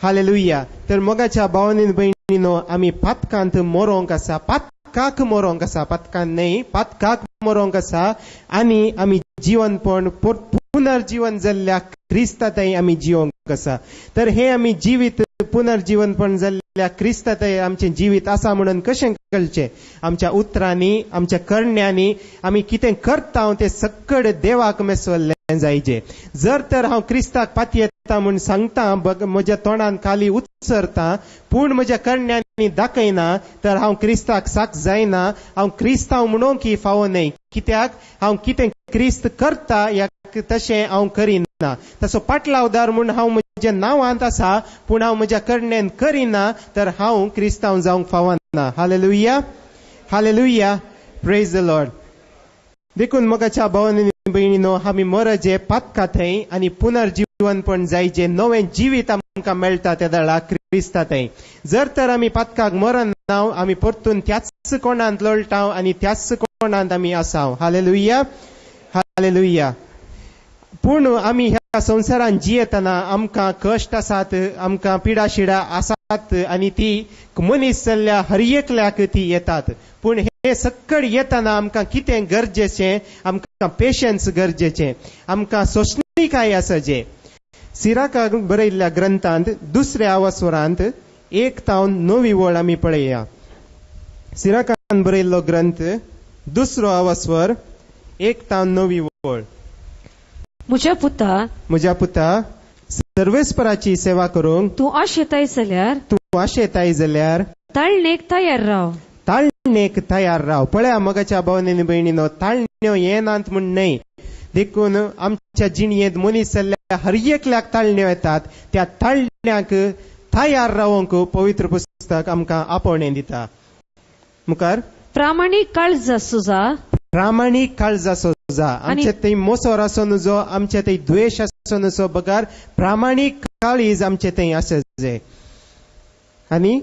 हालेलुया. तर मोगाच्या भावांनी भयणीनो आमी पातकांत मरोंक आसा. पातकाक मरोंक आसा. पातकांत न्हय, पातकाक मरोंक आसा आनी आमी जीवनपण पुनर्जीवन जाल्ल्या क्रिस्तांतय आमी जिवंक आसा. तर हे आमी जिवीत पुनर्जीवनपण जाल्ल्या क्रिस्तांतय आमचें जिवीत आसा म्हणून कशें कळचें? आमच्या उतरांनी, आमच्या करण्यांनी आमी कितें करता तें सकड देवाक मेसवल्लें जायचें. जर तर हांव क्रिस्ताक पातयेता म्हूण सांगता, म्हज्या तोंडान खाली उच्चरता, पूण म्हज्या करण्यांनी दाखयना, तर हांव क्रिस्ताक साक जायना. हांव क्रिस्तांव म्हणूंक फावो न्हय. कित्याक हांव कितें क्रिस्त करता तशें हांव करिना. ताचो पाटलावदार म्हूण हांव म्हज्या नांवांत आसा, पूण हांव म्हज्या करण्यान करिना, तर हांव क्रिस्तांव जावंक फावना. Hallelujah, hallelujah. Praise the Lord. देखून मोगाच्या भावांनी भयणीनो आमी मरजे पातकांतय आनी पुनर्जीवनपण जायचे नवें जिवीत आमकां मेळटा त्या दळा क्रिस्तांतय. जर तर आमी पातकाक मरना, आमी परतून त्याच कोणांत लोळटाव आनी त्याच कोणांत आमी आसाव. Hallelujah, hallelujah. पूण आमी ह्या संवसारांत जियेतना आमकां कश्ट आसात, आमकां पिडाशिडा आसात आनी ती मनीस जाल्ल्या हर एकल्याक ती येतात. पूण हे सकड येतना आमकां कितें गरजेचें? आमकां पेशन्स गरजेचें. आमकां सोंसणीकाय आसचे. सिराकाक बरयल्ल्या ग्रंथांत 2ऱ्या वासवरांत 1 ते 9 ओळ आमी पळया. सिराकान बरयल्लो ग्रंथ 2रो वासवर 1 ते 9 ओळ. म्हज्या पुता सर्वेस्पराची सेवा करूंक तूं आशेताय जाल्यार ताळणेक तयार राव. ताळणेक तयार राव. पळया मोगाच्या भावांनी भयणीनो, ताळण्यो येनात म्हूण न्हय. देखून आमच्या जिणयेंत मनीस जाल्ल्या हर एकल्याक ताळण्यो येतात. त्या ताळण्याक तयार रावंक पवित्र पुस्तक आमकां आपोवणें दिता. मुखार. प्रामाणीक काळज सुजा. प्रामाणीक काळज सोजा. आमचे थंय मोसोर आसो नजो, आमचे थंय द्वेष आसो नजो, बगार प्रामाणीक काळीज आमचे थंय आसचे. आनी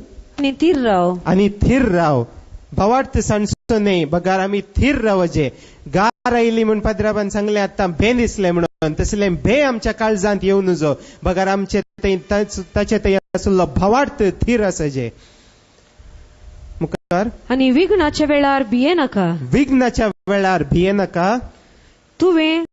थीर राव. भवार्थ सांडचो न्हय, बगार आमी थीर रावचे. गार आयली म्हूण पाद्राबान सांगलें आतां भे दिसलें म्हणून, तसलें भे आमच्या काळजांत येवं नजो. बगार आमचे थंय ताचे थंय आसलो भवार्थ थीर आसचे. मुखार. आनी विघ्नाच्या वेळार भिये नाका. विघ्नाच्या वेळार भिये नाका. तुवें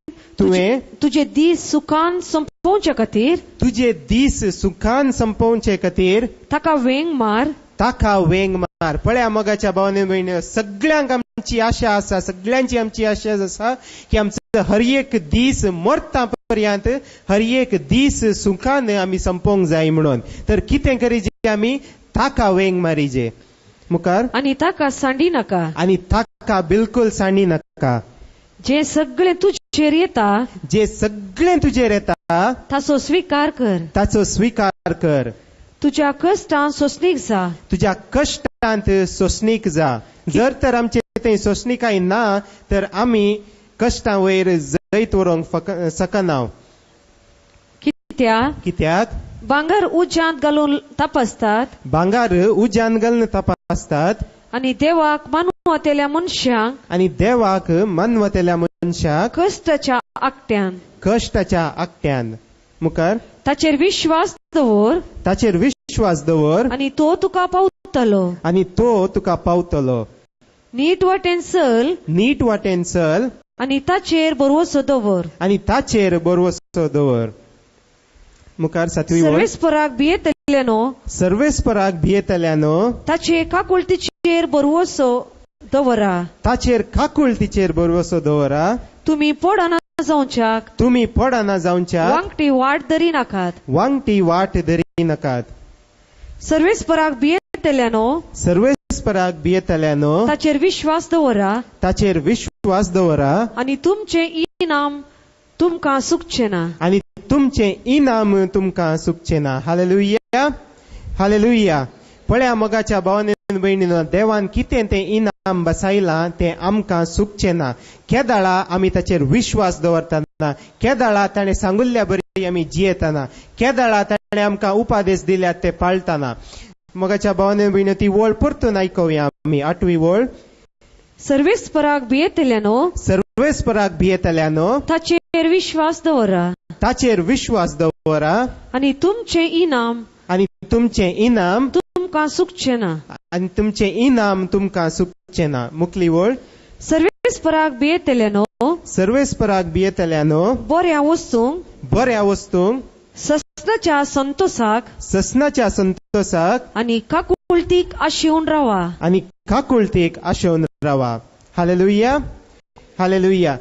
तुजे दीस सुखान संपोवचे खातीर. तुजे दीस सुखान संपोवचे खातीर ताका वेंग मार. ताका वेंग मार. पळया मोगाच्या भावांनी भयणी, सगळ्यांक आमची आशा आसा, सगळ्यांची आमची आशा आसा की आमचो हर एक दीस मरता पर्यंत हर एक दीस सुखान आमी संपोवंक जाय म्हणून. तर कितें करीजे आमी? ताका वेंग मारीजे. मुखार. आनी ताका सांडी नाका. आनी ताका बिलकुल सांडी नाका. जे सगळें तुजेर येता ताचो स्विकार कर. ताचो स्विकार कर. तुज्या कश्टांत सोंसणीक जा. तुज्या कश्टांत सोंसणीक जा. जर तर आमचे थंय सोंसणीकाय ना, तर आमी कश्टां वयर जैत व्हरूंक शकना. कित्याक? भांगर उज्यांत घालून तपासतात. भांगार उज्यांत घालून तपासतात. आनी देवाक मानवतेल्या मनशाक कश्टाच्या आकट्यान. मुखार. ताचेर विश्वास विश्वास दवर आनी तो तुका पावतलो. आनी तो तुका पावतलो. नीट वाटेन चल नीट वाटेन चल आनी ताचेर बरवसो दवर. आनी ताचेर बरवसो दवर. मुखार 7वी ओळ. सर्वेस्पराक भियेतल्यानो सर्वेस्पराक भियेतल्यानो ताचे काकुळतीचेर बरवसो दवरा. ताचेर काकुळतीचेर बरवसो दवरा. तुमी पडना जावच्याक तुमी पडना जावच्या वांगटी वाट धरी नाकात. वांगटी वाट धरी नकात. सर्वेस्पराक भियेतल्यानो सर्वेस्पराक भियेतल्यानो ताचेर विश्वास दवरा ताचेर विश्वास दवरा. आनी तुमचे इनाम तुमकां सुखचे ना. आनी तुमचे इनाम तुमकां सुखचे ना. Hallelujah hallelujah. पळया मोगाच्या भावांनी भयणीनो, देवान कितें तें इनाम बसायलां तें आमकां सुखचें ना. केदाळा आमी ताचेर विश्वास दवरतना, केदाळा ताणें सांगुल्ल्या बरी आमी जियेतना, केदाळा ताणें आमकां उपादेश दिल्यात ते पाळतना. मोगाच्या भावांनी भयणीनो, ती वळ परतून आयकुया आमी. 8वी ओळ. सर्वेस्पराक भियेतल्यानो सर्वेस्पराक भियेतल्यानो ताचेर विश्वास दवरा ताचेर विश्वास दवरा. आनी तुमचे इनाम आनी तुमचें इनाम तुमकां सुखचे ना. आनी तुमचें इनाम तुमकां सुखचें ना. मुखली ओळ. सर्वेस्पराक भियेतल्यानो सर्वेस्पराक भियेतल्यानो बऱ्या वस्तूंक बऱ्या वस्तूंक ससनाच्या संतोषाक ससनाच्या संतोषाक आनी काकुळतीक आशेवन रावा. आनी काकुळतीक आशेवन रावा. Hallelujah hallelujah.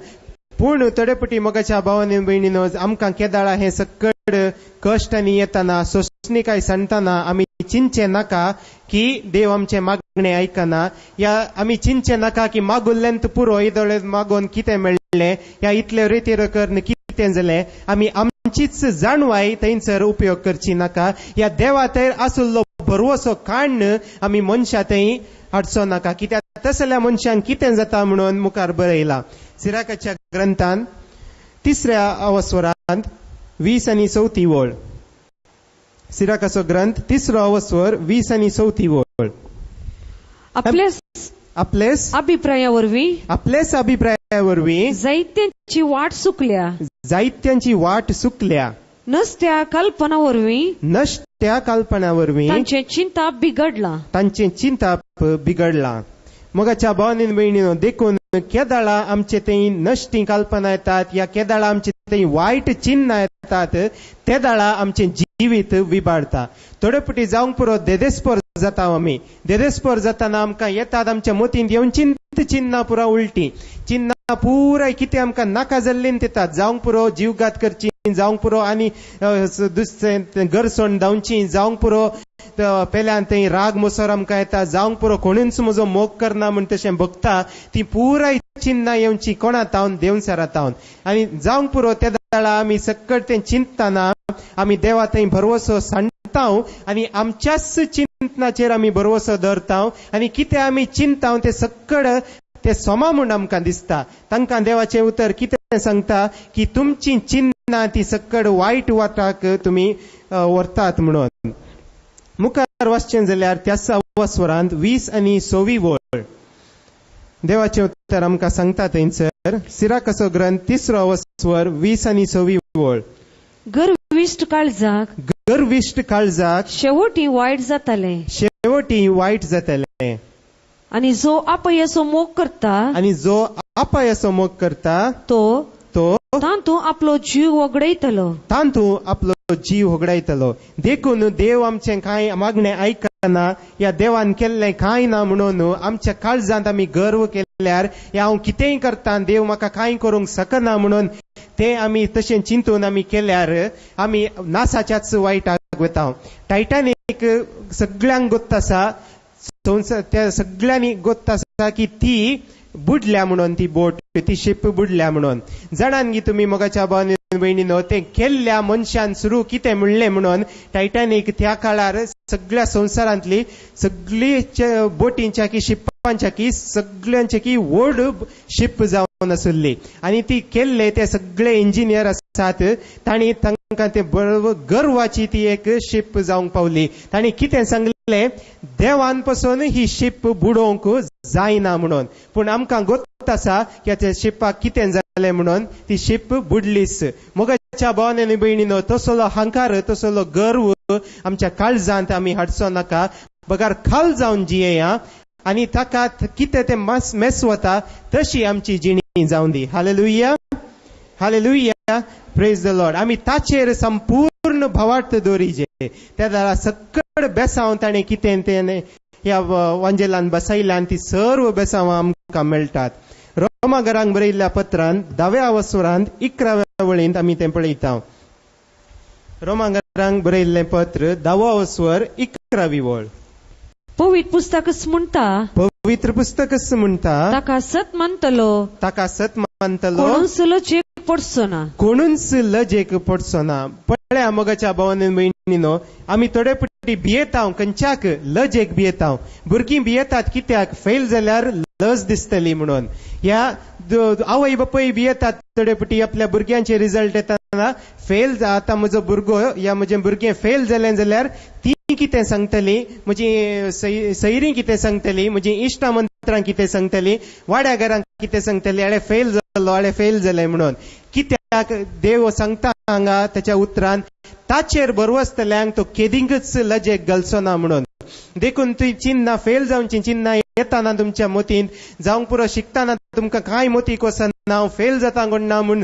पूण तडेपटी मोगाच्या भावांनी भयणीनो, आमकां केदाळा हे सकड कश्टांनी येतना, सोंसणिकाय सांडटना आमी चिंचे नाका की देव आमचे मागणे आयकना, या आमी चिंचे नाका की मागुल्ल्यांत पुरो इदोळे मागोवन कितें मेळ्ळें, या इतले रेतीर करन कितें जालें. आमी आमचीच जाणवाय थंयसर उपयोग करची नाका. या देवा थंय आसुल्लो भरवसो काडन आमी मनशां थंय हाडचो नाका. कित्याक तसल्या मनशांक कितें जाता म्हणून मुखार बरयलां सिराकाच्या ग्रंथान 3ऱ्या अवस्वरांत 20 आनी 34 ओळ. सिराकाचो ग्रंथ 3रो अवस्वर 20 आनी 34 ओळ. आपलेस अभिप्राया वरवीं आपलेच अभिप्राया वरवीं जायत्यांची वाट सुकल्या. जायत्यांची वाट सुकल्या. नसत्या कल्पना वरवीं नश्ट्या कल्पना वरवीं तांचे चिंता बिगडला. तांचे चिंताप बिगडला. मोगाच्या भावांनी भयणीनो, देखून केदाळा आमचे थंय नश्टी कल्पना येतात, या केदाळा आमचे थंय वायट चिन्ह येतात, ते दाळा आमचे जिवीत विबाडता. थोडेपटी जावंक पुरो देदेस्पर जाता आमी. देदेस्पर जातना आमकां येतात आमच्या मतींत येवन चिन्ना पुरा उलटी चिन्ना पुराय कितें आमकां नाका जाल्लीं येतात. जावंक पुरो जीवघात करची, जावंक पुरो आनी दुसरें गरसोण धांवची, जावंक पुरो पेल्यान थंय राग मोसोर आमकां येता, जावंक पुरो कोणूच म्हजो मोग करना म्हण तशें भोगता. ती पुराय चिन्ना येवची कोणा तावन देवसरा तावन. आनी जावंक पुरो त्या दाळा आमी सकट तें चिंतना आमी देवा थंय भरवसो सांडटा आनी आमच्याच चिंतनाचेर आमी भरवसो धरता आनी कितें आमी चिंता ते सकट ते सोमा म्हूण आमकां दिसता. तांकां देवाचें उतर कितें सांगता की तुमची चिन्नां ती सकट वायट वाटाक तुमी व्हरतात म्हणून. मुखार वाचचें जाल्यार त्याच अवस्वरांत 20 आनी 26 ओळ. देवाचें उतर आमकां सांगता थंयसर सिराकाचो ग्रंथ 3रो अवस्वर 20 आनी 26 ओळ. गर्विश्ट काळजाक शेवटी वायट जातले. शेवटी वायट जातले. आनी जो अपयसो मोग करता तो तांतू आपलो जीव वगडयतलो. देखून देव आमचें कांय मागणें आयकना, या देवान केल्लें कांय ना म्हणून आमच्या काळजांत आमी गर्व केल्यार हांव कितेंय करता, देव म्हाका कांय करूंक शकना म्हणून ते आमी तशें चिंतून आमी केल्यार आमी नासाच्याच वायटाक वता. टायटानीक सगळ्यांक गोत्त आसा, त्या सगळ्यांनी गोत्त आसा की ती बुडल्या म्हणून, ती बोट ती शिप बुडल्या म्हणून. जाणान गी तुमी मोगाच्या भावांनी भयणीनो, ते केल्ल्या मनशान सुरू कितें म्हणलें म्हणून. टायटानीक त्या काळार सगळ्या संवसारांतली सगळी बोटींच्या की शिपांच्या की सगळ्यांची की व्हड शिप जावन आसुल्ली आनी ती केल्ले ते सगळे इंजिनियर आसात. तांणी तांकां ते गर्वाची ती एक शिप जावंक पावली. तांणी कितें सांगलें, देवान पासून ही शिप बुडोवंक जायना म्हणून. पूण आमकां गोत्त आसा की त्या शिपाक कितें जालें म्हणून, ती शिप बुडलीच. मोगाच्या भावांनी भयणीनो, तसलो अहंकार, तसलो गर्व आमच्या काळजांत आमी हाडचो नाका. बगार खाल जावन जियेया आनी ताका कितें तें मेस वता तशी आमची जिणी जावं दी. Hallelujah, hallelujah, praise the Lord. आमी ताचेर संपूर्ण भावार्थ दवरिजे. त्या दारा सकड बेसांव ताणें कितें तें ह्या वांजेलान बसयल्यान ती सर्व बेसांवां आमकां मेळटात. रोमागरांक बरयल्ल्या पत्रांत 10व्या वसरांत 11व्या वळींत आमी तें पळयता. रोमागरांक बरयल्लें पत्र 10वो वसर 11वी वळ. पवित्र पुस्तकच म्हणटा, पवित्र पुस्तकच म्हणटा, ताका सत मानतलो, ताका सत मानतलो, कोणूच लजेक पडचो ना, कोणूच लजेक पडचो ना. पळया मोगाच्या भावांनी बहिणीनो, आमी थोडे पटी भियेता खंयच्याक लजेक भियेता. भुरगीं भियेतात कित्याक फेल जाल्यार लज दिसतली म्हणून. ह्या आवय बापूय भियेतात थोडे पटी आपल्या भुरग्यांचे रिजल्ट येताना. फेल आतां म्हजो भुरगो या म्हजें भुरगें फेल जालें जाल्यार ती कितें सांगतली, म्हजी सैरी कितें सांगतली, म्हजी इश्टा मंत्रां कितें सांगतली, वाड्या घरांक कितें सांगतली, आळे फेल जालो, आळे फेल जालें म्हणून. कित्याक देव सांगता हांगा त्याच्या उतरान, ताचेर बरवस्तल्यांक तो केदींकच लजेक घालचो ना म्हणून. देखून ती चिन्नां फेल जावची चिन्नां येताना तुमच्या मोतींत जावंक पुरो शिकताना तुमकां कांय मोतीक वचना, हांव फेल जाता कोण ना म्हूण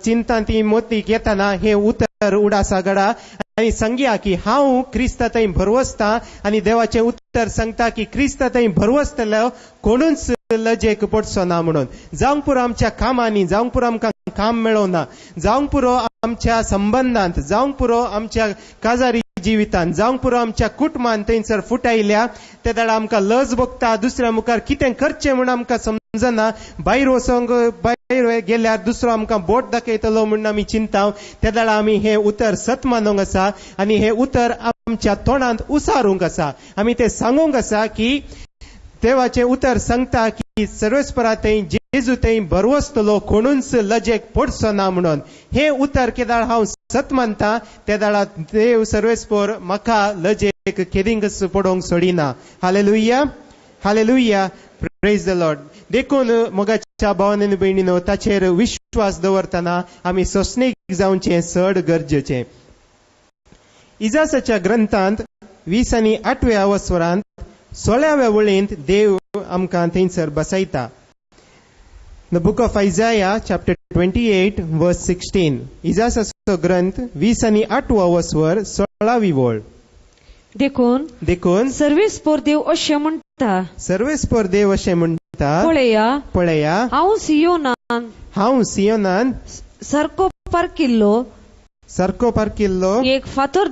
चिंता ती मोतीक येताना हे उतर उडासा घडा आनी सांगया की हांव क्रिस्ता थंय भरवसता. आनी देवाचें उतर सांगता की क्रिस्ता थंय भरवसतलो कोणूच लजेक पडचो ना म्हणून. जावंक पुरो आमच्या कामांनी, जावंक पुरो आमकां काम मेळोना, जावंक पुरो आमच्या संबंधांत, जावंक पुरो आमच्या काजारी जिवितांत, जावंक पुरो आमच्या कुटुंबांत थंयसर फुटायल्या त्या दाडा आमकां लज भोगता. दुसऱ्या मुखार कितें करचें म्हणून आमकां समजना. भायर वचोंक भायर गेल्यार दुसरो आमकां बोट दाखयतलो म्हणून आमी चिंता. त्या दाडा आमी हे उतर सत मानूंक आसा आनी हे उतर आमच्या तोंडांत उसारूंक आसा. आमी ते सांगूंक आसा की देवाचें उतर सांगता की सर्वेस्परा थंय जेजू थंय बरवसतलो कोणूच लजेक पडचो ना म्हणून. हे उतर केदाळ हांव सत मानता. त्या दाडा देव सर्वेस्पर म्हाका लजेक केदींकच पडोवंक सोडिना. Hallelujah, hallelujah, praise the Lord. देखून मोगाच्या भावांनी भयणीनो, ताचेर विश्वास दवरतना आमी सोंसणीक जावचें चड गरजेचें. इजासाच्या ग्रंथांत 20 आनी 8व्या वसरांत 16व्या वळींत देव आमकां थंयसर बसयता. The book of Isaiah, chapter 28, verse 16. इजासाचो ग्रंथ 20 आनी 8वा वसर 16वी वळ. देखून सर्वेस्पर देव अशें म्हणटा, सर्वेस्पर देव अशें म्हणटा, पळया हांव सियोनान सारको पारकिल्लो एक फातर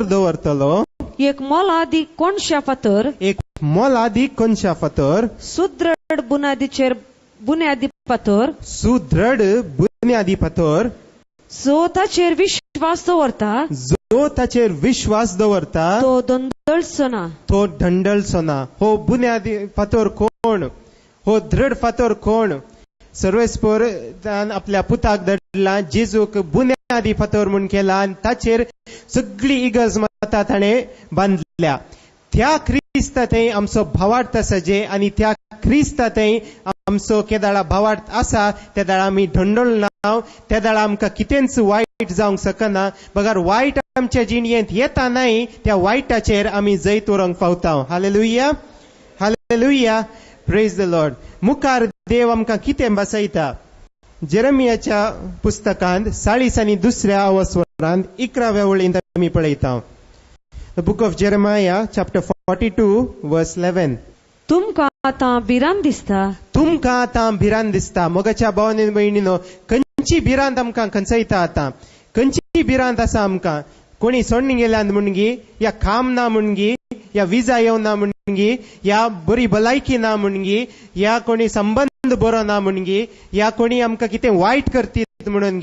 दवरतलो, एक मोलादी कोणशा फातर, एक मोलादी कोणशा फातर, सुदृढ बुन्यादी फातर, जो ताचेर विश्वास दवरता, तो धंडळचो ना. हो बुन्यादी फातर कोण, हो दृढ फातर कोण? सर्वेस्पर आपल्या पुताक धडला, जेजूक बुन्यादी फातर म्हूण केला आनी ताचेर सगळी इगर्ज माता ताणें बांदल्या. त्या क्रिस्ता थंय आमचो भावार्थ सजे आनी त्या क्रिस्ता थंय आमचो केदाळा भावार्थ आसा. त्या दाळा आमी धंडोळना. त्या दाळा आमकां कितेंच वायट जावंक शकना. बगार वायट आमच्या जिणयेंत येता नाय, त्या वायटाचेर आमी जैत उरोंक पावता. Hallelujah, hallelujah, praise the Lord. मुखार देव आमकां कितें बसयता? जेरेमियाच्या पुस्तकांत 40 आनी 2ऱ्या वसरांत 11व्या वळींत आमी पळयता. The book of Jeremiah, chapter 42, verse 11. तुमकां आतां भिरांत दिसता. मोगाच्या भावांनी भयणीनो, खंयची भिरांत आमकां खंचयता आतां? खंयची भिरांत आसा आमकां? कोणी सोडून गेल्यान म्हणगी, या काम ना म्हणगी, या विजा येवना म्हणगी, या बरी भलायकी ना म्हणगी, या कोणी संबंध बरो ना म्हणगी, या कोणी आमकां कितें वायट करतीत म्हणून.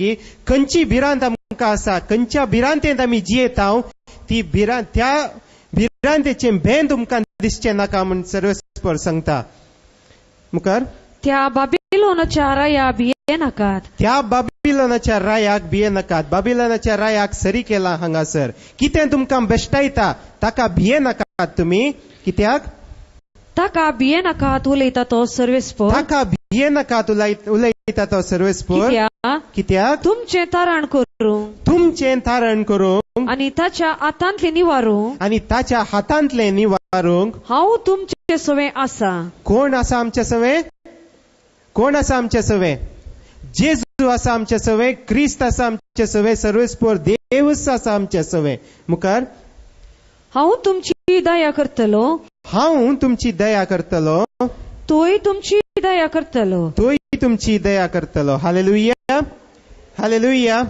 खंयची भिरांत आमकां आसा? खंयच्या भिरांतेंत आमी जियेता? ती भिरांत, त्या भिरांतेचें भें तुमकां दिसचें नाका म्हूण सर्वेस्पर सांगता. मुखार त्या बाबिलोनाच्या रायाक भिये नाकात. बाबिलोनाच्या रायाक सरी केला हांगासर. कितें तुमकां बेश्टायता ताका भिये नाकात तुमी. कित्याक? ताका भिये नाकात उलयता तो सर्वेस्पर. कित्याक तुमचे तारण करूंक तुमचें तारण करूंक आनी ताच्या हातांतले निवारूंक आनी ताच्या हातांतले निवारूंक हांव तुमचे सवे आसा. कोण आसा आमचे सवे? कोण आसा आमचे सवे? जेजू आसा आमचे सवे, क्रिस्त आसा आमचे सवे, सर्वेस्पोर देवच आसा आमचे सवे. मुखार हांव तुमची दया करतलो, हांव तुमची दया करतलो, तोय तुमची दया करतलो. तोय तुमची दया करतलो. Hallelujah, hallelujah,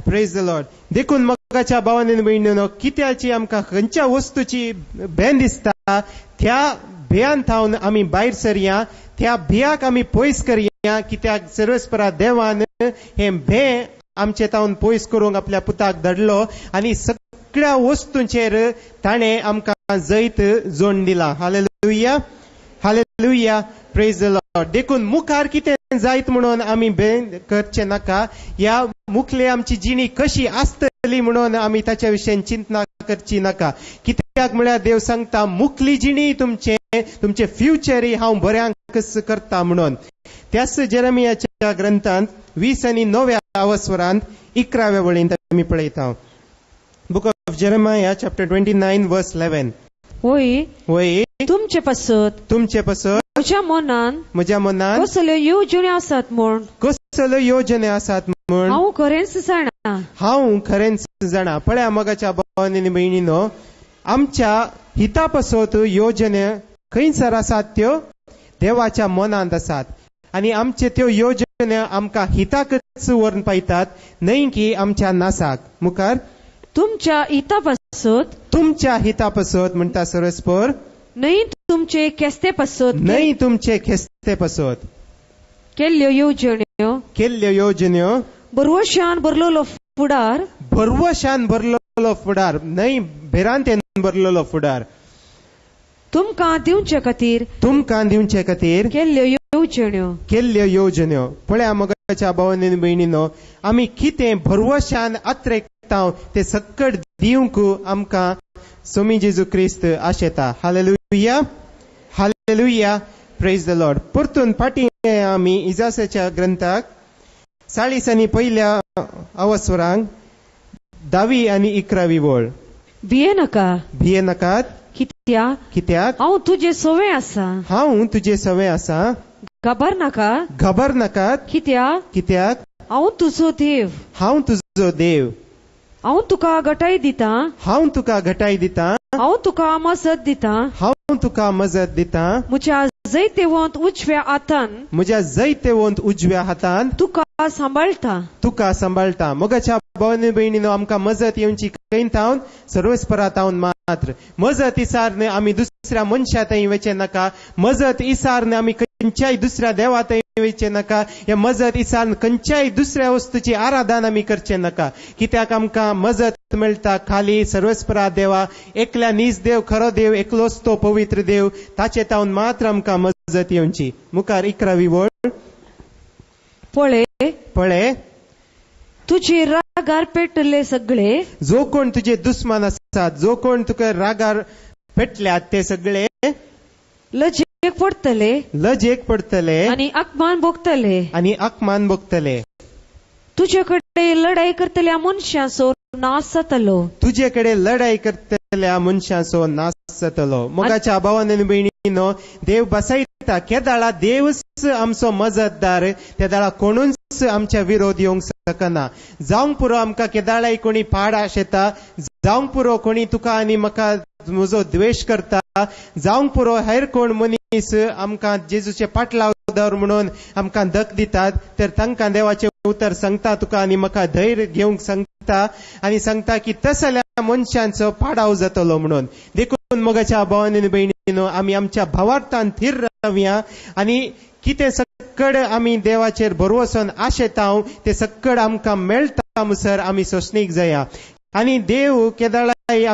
praise the Lord. देखून मगाच्या भावांनी भयणीनो, कित्याची आमकां खंयच्या वस्तूची भेन दिसता त्या भेयान थावन आमी भायर सरया, त्या भियाक आमी पयस करया. कित्याक सर्वेस्परा देवान हे भे आमचे तावन पयस करूंक आपल्या पुताक धाडलो आनी सगळ्या वस्तूंचेर ताणें आमकां जैत जोड दिला. Hallelujah, hallelujah, praise the Lord. देखून मुखार कितें जायत म्हणून आमी भेन करचे नाका. या मुखले आमची जिणी कशी आसतली म्हणून आमी ताच्या विशयी चिंतना करची नाका. कित्याक म्हळ्यार देव सांगता मुखली जिणी तुमचे फ्युचर हांव बऱ्यांक करता म्हणून. त्याच जेरेमियाच्या ग्रंथांत 20 आनी 9व्या वसवरांत 11व्या वळींत आमी पळयता. बुक ऑफ जेरेमिया चॅप्टर 29 वर्स 11. होय तुमचे पासत म्हज्या मनान कसल्यो येवजण्यो आसात म्हूण, कसल्यो येवजण्यो आसात म्हूण हांव खरेंच जाणा. हांव खरेंच जाणा. पळया मगाच्या भावांनी भयणीनो, आमच्या हिता पासत येवजण्यो खंयसर आसात त्यो देवाच्या मनांत आसात. आनी आमचे त्यो येवजण्यो आमकां हिताकच व्हरून पायतात, न्हय की आमच्या नासाक. मुखार तुमच्या हिता पासत, तुमच्या हिता पासत म्हणटा सर्वेस्पोर, न्हय तुमचे केस्ते पासत, न्हय तुमचे खेस्ते पासत केल्ल्यो येवजण्यो बरवशान भरलेलो फुडार, बरवशान भरलेलो फुडार, न्हय भेरांतेन भरलेलो फुडार तुमकां दिवचे खातीर केल्ल्यो येवजण्यो. पळया मगाच्या भावांनी भयणीनो, आमी कितें भरवशान आत्रेकता ते सक्कड दिवंक आमकां स्वामी जेजू क्रिस्त आशेता. Hallelujah, hallelujah, praise the Lord. परतून फाटी आमी इजासाच्या ग्रंथाक 40 आनी 1व्या अवस्वरांक 10वी आनी 11वी वळ. भिये नाकात, कित्याक हांव तुजे सवे आसा. हांव तुजे सवे आसा. घाबर नाकात, कित्याक हांव तुजो देव. हांव तुजो देव. हांव तुका घटाय दिता, हांव तुका घटाय दिता. हांव तुका मजत दिता, हांव तुका मजत दिता. म्हज्या जैतेवंत उजव्या हातान, म्हज्या जैतेवंत उजव्या हातान तुका सांबाळटा. मोगाच्या भावांनी भयणीनो, आमकां मजत येवची खंय थावन? सर्वेस्परा थावन मात्र. मजत इसारन आमी दुसऱ्या मनशा थंय वचे नाका. मजत इसारन आमी खंयच्याय दुसऱ्या देवा थंय वचे नाका. या मजत इसारन खंयच्याय दुसऱ्या वस्तूची आराधना आमी करचे नाका. कित्याक आमकां मजत मेळटा खाली सर्वेस्परा देवा, एकल्या नीज देव, खरो देव, एकलोच तो पवित्र देव, ताचे थावन मात्र आमकां मजत येवची. मुखार 11वी वळ. पळे तुजे रागार पेटले सगळे, जो कोण तुजे दुस्मान आसात, जो कोण तुका रागार पेटल्यात, ते सगळे लजेक पडतले आनी अपमान भोगतले. तुजे कडेन लढाई करतल्या मनशांचो नाश जातलो. तुजे कडेन लढाई करतल्या मनशांचो नाश जातलो. मोगाच्या भावांनी भयणीनो, देव बसयता केदाळा देवच आमचो मजतदार, त्या दाळा कोणूच आमच्या विरोध येवंक शकना. जावंक पुरो आमकां केदाळाय कोणी पाड आशेता, जावंक पुरो कोणी तुका आनी म्हाका म्हजो द्वेश करता, जावंक पुरो हेर कोण मनीस आमकां जेजूचे पाटलाव दवर म्हणून आमकां धक दितात, तर तांकां देवाचे उतर सांगता तुका आनी म्हाका धैर्य घेवंक सांगता आनी सांगता की तसल्या मनशांचो पाडाव जातलो म्हणून. देखून मोगाच्या भावांनी भयणीनो, आमी आमच्या भावार्थान थीर रावया आनी कितें सक्कड आमी देवाचेर भरवोसन आशेता ते सक्कड आमकां मेळटा मुसर आमी सोसणीक जाया. आनी देव केदाळाय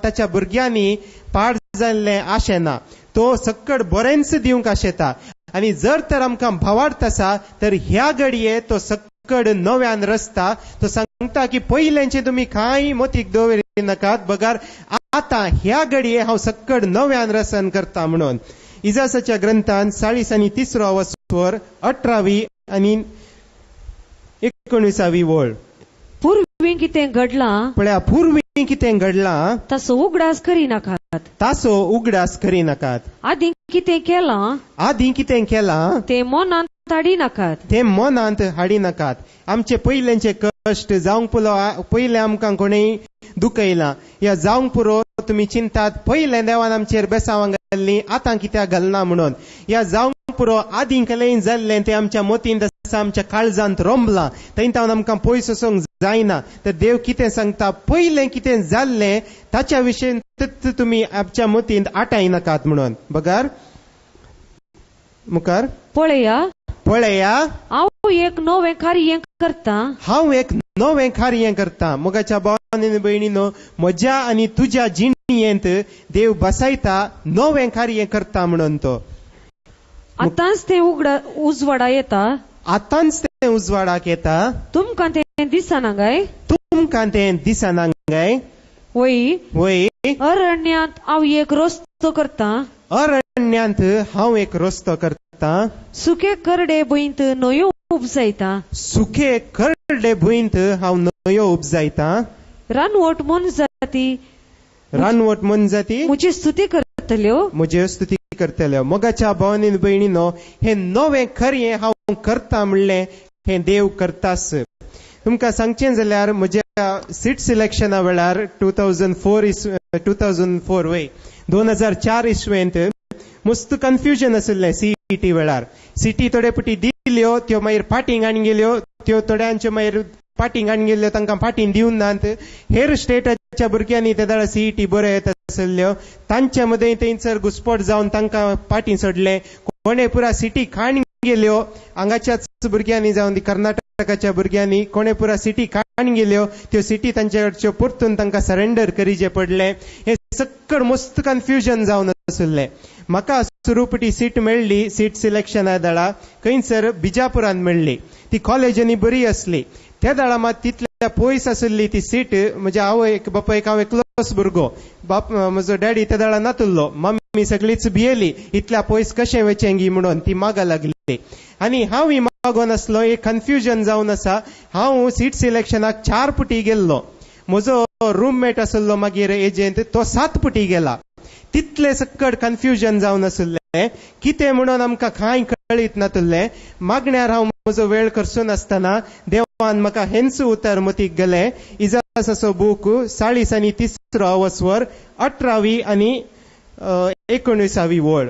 ताच्या भुरग्यांनी पाड जाल्ले आशेना, तो सक्कड बरेंच दिवंक आशेता. आनी जर तर आमकां भावार्थ आसा तर ह्या घडये तो सक्कड नव्यान रचता. तो सांगता की पयलेंचे तुमी कांय मोतीक दवरी नाकात, बगार आतां ह्या घडये हांव सक्कड नव्यान रचन करता म्हणून. इजासाच्या ग्रंथान 40 आनी 3रो वस्वर 18वी आनी 19वी ओळ. पूर्वी कितें घडलां पळया पूर्वी कितें घडलां तसो उगडास करिनाकात. तासो उगडास करिनाकात. आदीं कितें केलां आदीं कितें केलां तें मनांत हाडिनाकात. ते मनांत हाडिनाकात. आमचे पयलेंचे कश्ट जावंक पुरो पयले आमकां कोणेय दुखयलां या जावंक पुरो तुमी चिंतात पयले देवान आमचेर बेसांवां घाल्लीं आतां कित्याक घालना म्हणून. या जावंक पुरो आदीं केलें जाल्लें तें आमच्या मतींत आसा, आमच्या काळजांत रोंबलां, थंयतावन आमकां पयस वचोंक जायना. तर देव कितें सांगता, पयलें कितें जाल्लें ताच्या विशीं तुमी आमच्या मतींत आटायनाकात म्हणून. बगार मुखार पळया हांव एक नवें कार्य करतां. हांव एक नवें कार्य करतां. मोगाच्या भावांनी भयणीनो, म्हज्या आनी तुज्या जिणयेंत देव बसयता नवें कार्य करता म्हणून. तो आतांच तें उजवाडा येता. आतांच तें उजवाडाक येता. तुमकां तें दिसना काय? तुमकां तें दिसना काय? वय अरण्यांत हांव एक रस्तो करतां. अरण्यांत हांव एक रस्तो करतां. सुके करडे भुंयत न्हंयो उपजायता. सुखे करडे भुंयत हांव न्हंयो उपजायतां. रानवट मन जाती म्हजी स्तुती करतल्यो. म्हजी स्तुती करतल्यो. मोगाच्या भावांनी भयणीनो, हे नवें कार्य हांव करता म्हणलें हें देव करतास. तुमकां सांगचें जाल्यार म्हज्या सीट सिलेक्शना वेळार 2004 वय 2004 इसवेंत मस्त कन्फ्युजन आशिल्लें सीईटी वेळार. सीटी थोडे पटी दिल्यो, त्यो मागीर फाटींग आनी गेल्यो, त्यो थोड्यांच्यो मागीर फाटींग आनी गेल्यो, तांकां फाटीं दिवं नात. हेर स्टेटाच्या भुरग्यांनी त्या दाडा सीईटी बऱ्यो येता आशिल्ल्यो, तांच्या मदें थंयसर घुसपट जावन तांकां फाटीं सोडलें. कोणे पुरा सिटी खाण गेल्यो, हांगाच्याच भुरग्यांनी जावन कर्नाटकाच्या भुरग्यांनी कोणे पुरा सिटी खाण गेल्यो, त्यो सिटी तांच्या कडच्यो परतून तांकां सरेंडर करीचे पडलें. हे सक्कड मस्त कन्फ्युजन जावन आशिल्लें. म्हाका सुरूपटी सीट मेळ्ळी सीट सिलेक्शना दाडा खंयसर बिजापुरांत मेळ्ळी. ती कॉलेजांनी बरी आसली. त्या दाडा मात तितल्या पयस आशिल्ली ती सीट. म्हज्या आवयक बापायक हांव एकलोच भुरगो. बाप म्हजो डॅडी त्या दाडा नातुल्लो. मम्मी सगळीच भियेली, इतल्या पयस कशें वचें गी म्हणून ती मागा लागली. आनी हांव मागो नासलो. एक कन्फ्युजन जावन आसा. हांव सीट सिलेक्शनाक 4 पुटी गेल्लो. म्हजो रूममेट आशिल्लो मागीर एजेंट, तो 7 पुटी गेला. तितले सक्कड कन्फ्युजन जावन आशिल्लें. कितें म्हणून आमकां कांय कळीत नातुल्लें. मागण्यार हांव म्हजो वेळ करचो नासतना देवान म्हाका हेंच उतर मतीक गेलें. इजायासाचो बूक 40 आनी 3 वसवर 18वी आनी 19वी ओळ.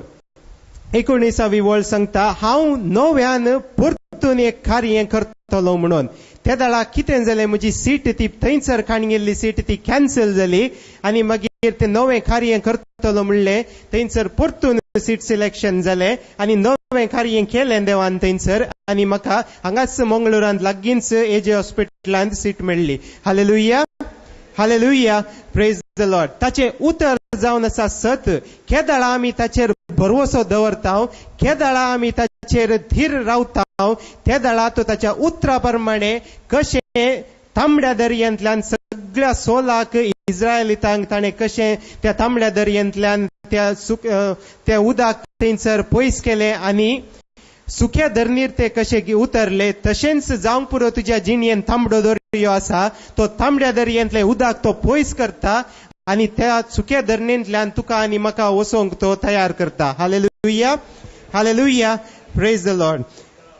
19वी ओळ सांगता, हांव नव्यान परतून एक कार्य करतलो म्हणून. त्या दाडा कितें जालें, म्हजी सीट ती थंयसर खाण गेल्ली सीट ती कॅन्सल जाली आनी मागीर तें नवें कार्य करतलो म्हणलें. थंयसर परतून सीट सिलेक्शन जालें आनी नवें कार्य केलें देवान थंयसर. आनी म्हाका हांगाच मंगळुरांत लागींच एजे हॉस्पिटलांत सीट मेळ्ळी. Hallelujah, hallelujah, praise the Lord. ताचें उतर जावन आसा सत. केदाळा आमी ताचेर भरवसो दवरता, केदाळा आमी ताचेर धीर रावता, त्या दाळा तो ताच्या उतरा प्रमाणे कशें तांबड्या दर्यांतल्यान सगळ्या 16 इस्रायलितांक ताणें कशें त्या तांबड्या दर्यांतल्यान त्या उदक थंयसर पयस केलें आनी सुक्या धरणीर ते कशे उतरले. तशेंच जावंक पुरो तुज्या जिणयेन तांबडो दर्यो आसा, तो तांबड्या दर्यांतले उदक तो पयस करता आनी त्या सुक्या धरणींतल्यान तुका आनी म्हाका वचोंक तो तयार करता. Hallelujah, hallelujah, praise the Lord.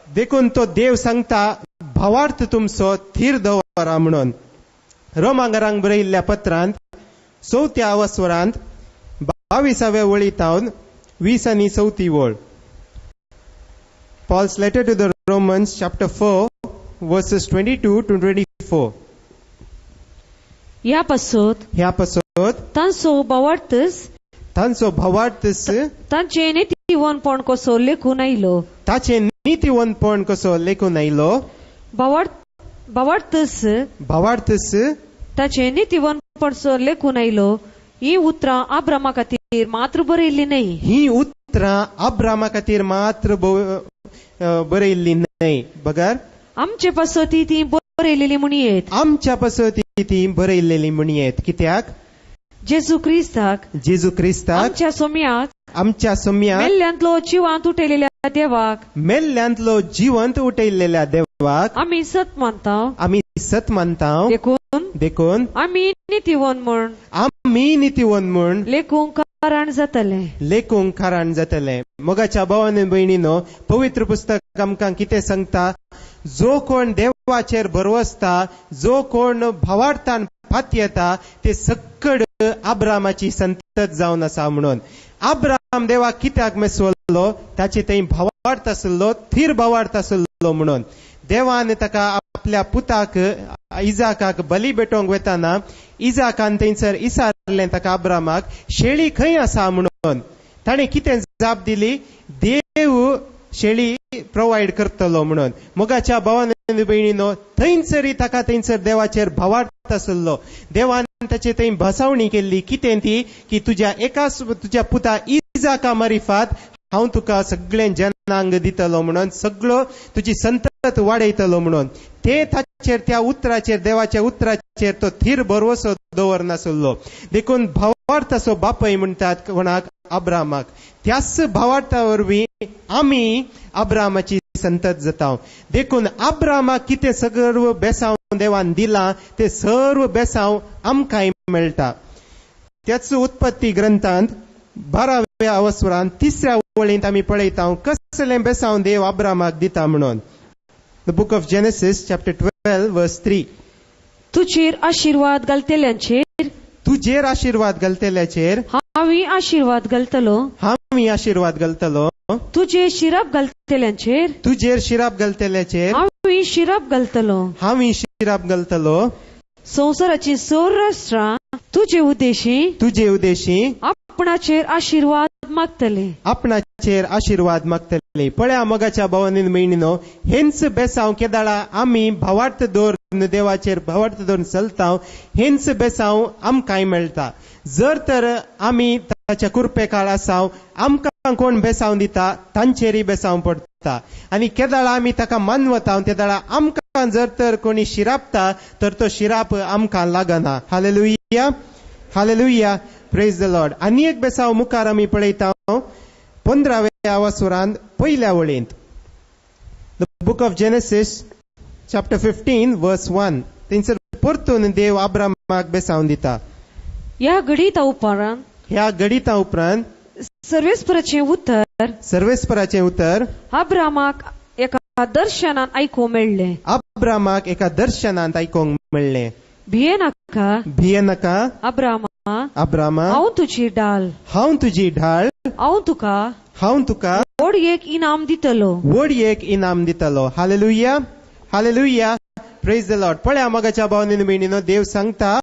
देखून तो देव सांगता, भावार्थ तुमचो थीर दवरा म्हणून. रोमांगरांक बरयल्ल्या पत्रांत 4व्या वसवरांत 22व्या वळींतावन 20 आनी 34 वळ. Paul's letter to the Romans chapter 4 verses 22 to 24. ह्या पासोत तांचो भावार्थस तांचे नितीवनपण कसो लेखून आयलो. ताचे नितीवनपण कसो लेखून आयलो. भावार्थस ताचे नितीवनपण कसो लेखून आयलो. ही उतरां अब्रामा खातीर मात्र बरयल्ली न्हय. ही उतरां अब्रामा खातीर मात्र बरयल्ली न्हय. बगार आमचे पासोती ती बरयलेली म्हणयेत. आमच्या पासोती ती बरयलेली म्हणयेत. कित्याक जेजू क्रिस्ताक आमच्या सोम्याक मेल्ल्यांतलो जिवांत उठयलेल्या देवाक मेल्ल्यांतलो जिवंत उठयल्लेल्या देवाक आमी सत मानता. आमी सत मानता. देखून आमी नितीवन म्हण आमी नितीवन म्हूण लेखूंक कारण जातले. लेखूंक कारण जातले. मोगाच्या भावांनी भयणीनो, पवित्र पुस्तक आमकां कितें सांगता? जो कोण देवाचेर भरवसता, जो कोण भावार्थान फात येता, ते सकड अब्रामाची संतत जावन आसा म्हणून. अब्राम देवाक कित्याक मेसवलो? ताचे थंय भावार्थ आसलो, थीर भावार्थ आसलो म्हणून. देवान ताका आपल्या पुताक इजाकाक बली भेटोवंक वेताना इजाकान थंयसर इसारलें ताका अब्रामाक, शेळी खंय आसा म्हणून. ताणें कितें जाप दिली? देव शेळी प्रोवायड करतलो म्हणून. मोगाच्या भावांनी भयणीनो, थंयसरी ताका थंयसर देवाचेर भावार्थ आसलो. देवान ताचे थंय भसावणी केल्ली. कितें ती? की तुज्या पुता इजाका मारिफात हांव तुका सगळे जनांग दितलो म्हणून, सगळो तुजी संतत वाडयतलो म्हणून. ते ताचेर, त्या उतराचेर, देवाच्या उतराचेर तो थीर भरवसो दवरनासलो. देखून भावार्थाचो बापय म्हणटात कोणाक? अब्रामाक. त्याच भावार्था वरवीं आमी अब्रामाची संतत जाता. देखून अब्रामाक कितें सर्व बेसांव देवान दिलां, ते सर्व बेसांव आमकांय मेळटा. त्याच उत्पत्ती ग्रंथांत 12व्या अवस्वरांत 3ऱ्या वळींत आमी पळयता कसलें बेसांव देव अब्रामाक दिता म्हणून. The book of Genesis chapter 12 वर्स 3. तुजेर आशीर्वाद घालतेल्यांचेर, तुजेर आशीर्वाद घालतेल्याचेर हांवी आशीर्वाद घालतलो. हांवी आशीर्वाद घालतलो. तुजे शिराप घालतेल्यांचेर, तुजेर शिराप घालतेल्याचेर हांवी शिराप घालतलो. हांवी शिराप घालतलो. संवसाराची सोर राष्ट्रां तुजे उद्देशी आपणाचेर आशीर्वाद मागतले. आपणाचेर आशीर्वाद मागतले. पळया मोगाच्या भावांनी भयणीनो, हेंच बेसांव केदाळा आमी भावार्थ दवरून देवाचेर भावार्थ दवरून चलता, हेंच बेसांव आमकांय मेळटा. जर तर आमी ताच्या कृपेकाळ आसाव, आमकां कोण बेसांव दिता तांचेरय बेसांव पडटा. आनी केदाळा आमी ताका मानवता, तेदाळा आमकां जर तर कोणी शिरापता, तर तो शिराप आमकां लागना. Hallelujah, hallelujah, praise the Lord. आनी एक बेसांव मुखार आमी पळयता 15व्या अवस्वरांत 1ल्या वळींत. The book of Genesis chapter 15 verse 1. थंयसर परतून देव अब्रामाक बेसांव दिता. ह्या गडिता उपरांत सर्वेस्पराचें उतर अब्रामाक एका दर्शनान आयकूंक मेळ्ळें. अब्रामाक एका दर्शनांत आयकूंक मेळ्ळें. भिये नाका अब्रामा, हांव तुजी ढाल, हांव तुका व्हड एक इनाम दितलो. Hallelujah, hallelujah, praise the Lord. पळया मोगाच्या भावांनी भयणीनो, देव सांगता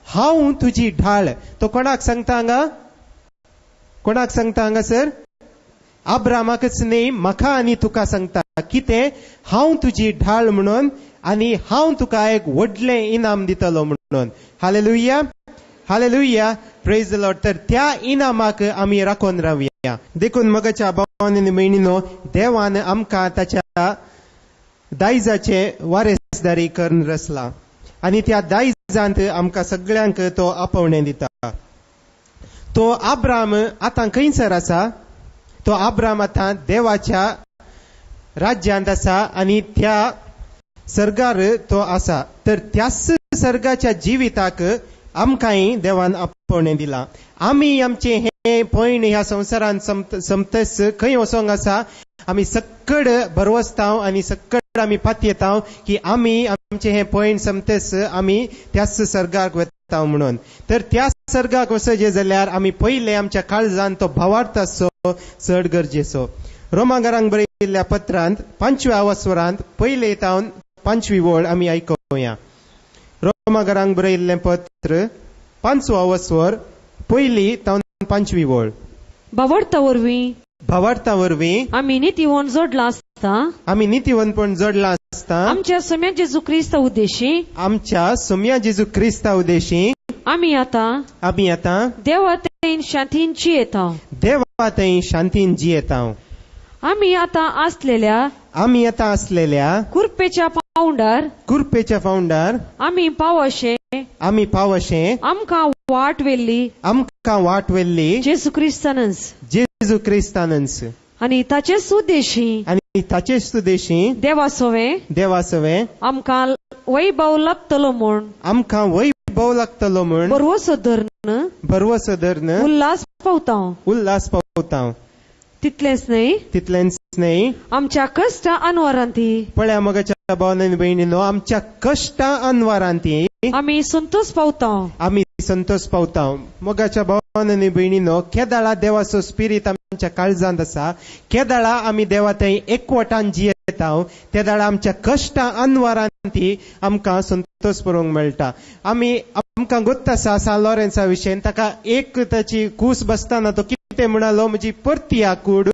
हांव तुजी ढाळ. तो कोणाक सांगता हांगा? कोणाक सांगता हांगा सर? अब्रामाकच न्ही, म्हाका आनी तुका सांगता. कितें? हांव तुजी ढाळ म्हणून, आनी हांव तुका एक व्हडलें इनाम दितलो म्हणून. Hallelujah, hallelujah, praise the Lord. तर त्या इनामाक आमी राखून रावया. देखून मोगाच्या भावांनी भयणीनो, देवान आमकां ताच्या दायजाचे वारेसदारी करून रचला. आनी त्या दायजांत आमकां सगळ्यांक तो आपोवणें दिता. तो अब्राम आतां खंयसर आसा? तो अब्राम आतां देवाच्या राज्यांत आसा आनी त्या सर्गार तो आसा. तर त्याच सर्गाच्या जिविताक आमकांय देवान आपोवणें दिलां. आमी आमचे हे पैण ह्या संवसारान समतस खंय वचोंक आसा? आमी सक्कड भरवसतांव आनी सक्कड आमी फात येतांव की आमी आमचे हे पैण समतस आमी त्याच सर्गाक वतांव म्हणून. तर त्या सर्गाक वचचे जाल्यार आमी पयले आमच्या काळजांत तो भावार्थ आसचो चड गरजेचो. रोमाकारांक बरयल्ल्या पत्रांत 5व्या अवस्वरांत पयले तावन 5वी वळ आमी आयकुया. रोमाकारांक बरयल्लें पत्र 5वो अवस्वर पयली तावन 5वी वळ. भावार्था वरवीं आमी नितीवन जोडला आसता, आमच्या सोम्या जेजू क्रिस्ता उद्देशी आमी आतां देवातेन शांतीन जियेतांव. आमी आतां आसलेल्या कुरपेच्या फावंडार आमी पावशे आमकां वाट वेल्ली जेजू क्रिस्तानस. आनी ताचे सुदेशी आनी ताचे सुदेशी देवासोवे आमकां वैभव लागतलो म्हूण आमकां वैभव लागतलो म्हूण बरवो धरून उल्हास पावता तितलेंच न्हय आमच्या कश्टा अनवरांती पळया मोगाच्या भावांनी भयणीनो आमच्या कश्टा अनवरांती आमी संतोष पावता मोगाच्या भावांनी भयणीनो केदाळा देवाचो स्पिरीट आमच्या काळजांत आसा केदाळा आमी देवा थंय एकवटान जियेता त्या दाळा आमच्या कश्टा अनवरांती आमकां संतोष पळोवंक मेळटा आमकां गोत्त आसा सान लॉरेन्सा विशयी ताका एक ताची कूस बसताना तो कितें म्हणालो म्हजी परती कूड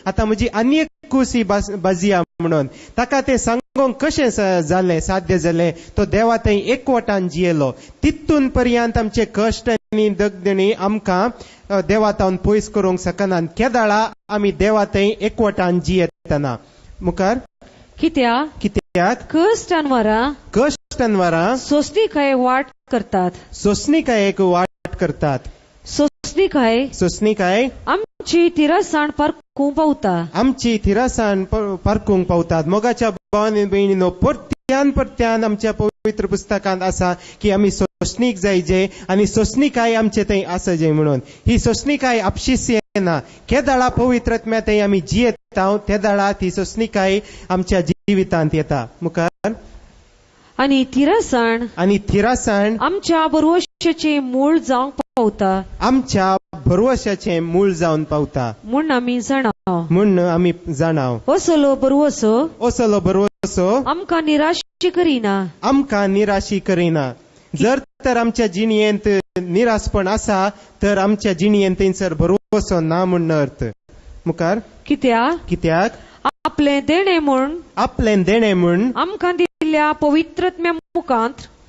आतां म्हजी आनी एक कूस ही बाजिया म्हणून ताका ते सांगोंक कशें साध्य जालें तो देवा थंय एकवटान जियेलो तितून पर्यंत आमचे कश्ट आनी दगदणी आमकां देवा तावन पयस करूंक शकना केदाळा आमी देवा थंय एकवटान जियेतना मुखार कित्याक कश्ट अनवरां सोंसणीकायेक वाट करतात सोंसणीकाय आमची तिरासाण पारकूंक पावतात मोगाच्या भावांनी भयणीनो परत्यान आमच्या पवित्र पुस्तकांत आसा की आमी सोंसणीक जायजे आनी सोंसणीकाय आमचे थंय आसजे म्हणून ही सोंसणीकाय आपशीच येना केदाळा पवित्रत्म्या थंय आमी जियेता त्या दाळा ती सोंसणीकाय आमच्या जिवितांत येता मुखार आनी थिरासाण आमच्या भरवशाचें मूळ जावन पावता म्हूण आमी जाणाव असलो बरवसो आमकां निराशी करिना जर तर आमच्या जिणयेंत निराशपण आसा तर आमच्या जिणयेंत थंयसर बरवसो ना म्हूण अर्थ मुखार कित्याक आपलें देणें म्हूण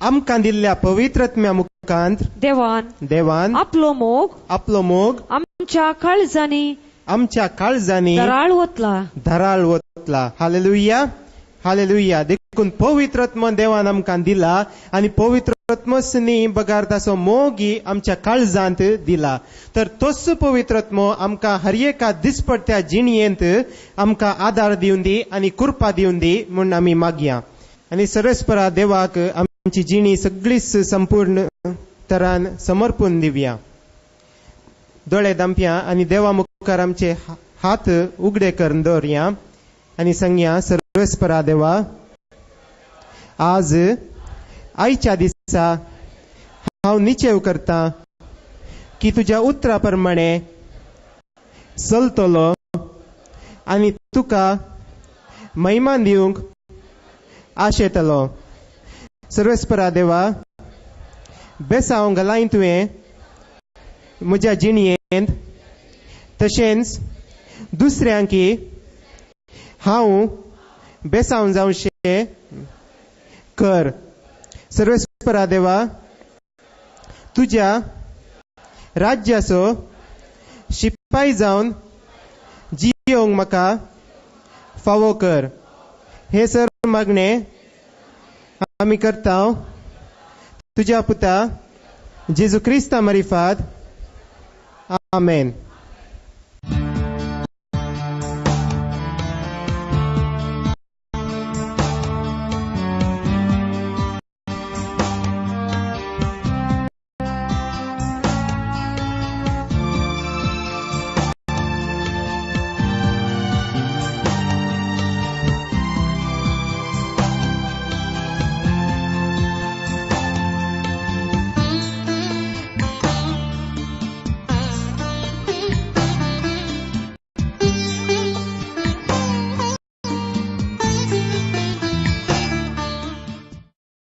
आमकां दिल्ल्या पवित्रत्म्या मुखांत देवान आपलो मोग आमच्या काळजांनी धराळ वतला हालेलुया देखून पवित्रत्म देवान आमकां दिला आनी पवित्रत्मसनी बगार ताचो मोगी आमच्या काळजांत दिला तर तोच पवित्रत्म आमकां हर एका दिसपट्ट्या जिणयेंत आमकां आदार दिवन दी आनी कृपा दिवन दी म्हूण आमी मागया आनी सर्वेस्परा देवाक आमची जिणी सगळीच संपूर्ण तरान समर्पून दिवया दोळे धांपया आनी देवा मुखार आमचे हात उगडे करून दवरया आनी सांगया सर्वेस्परा देवा आज आयच्या दिसा हांव निचेव करता की तुज्या उतरा प्रमाणे चलतलो आनी तुका महिमा दिवंक आशेतलो सर्वेस्परा देवा बेसांव घालाय तुवें म्हज्या जिणयेंत तशेंच दुसऱ्यांकी हांव बेसांव जावचें कर सर्वेस्परा देवा तुज्या राज्याचो शिपाई जावन जियोंक म्हाका फावो कर हे सर मागणें आमी करता तुज्या पुता जेजू क्रिस्ता मरिफाद आमेन.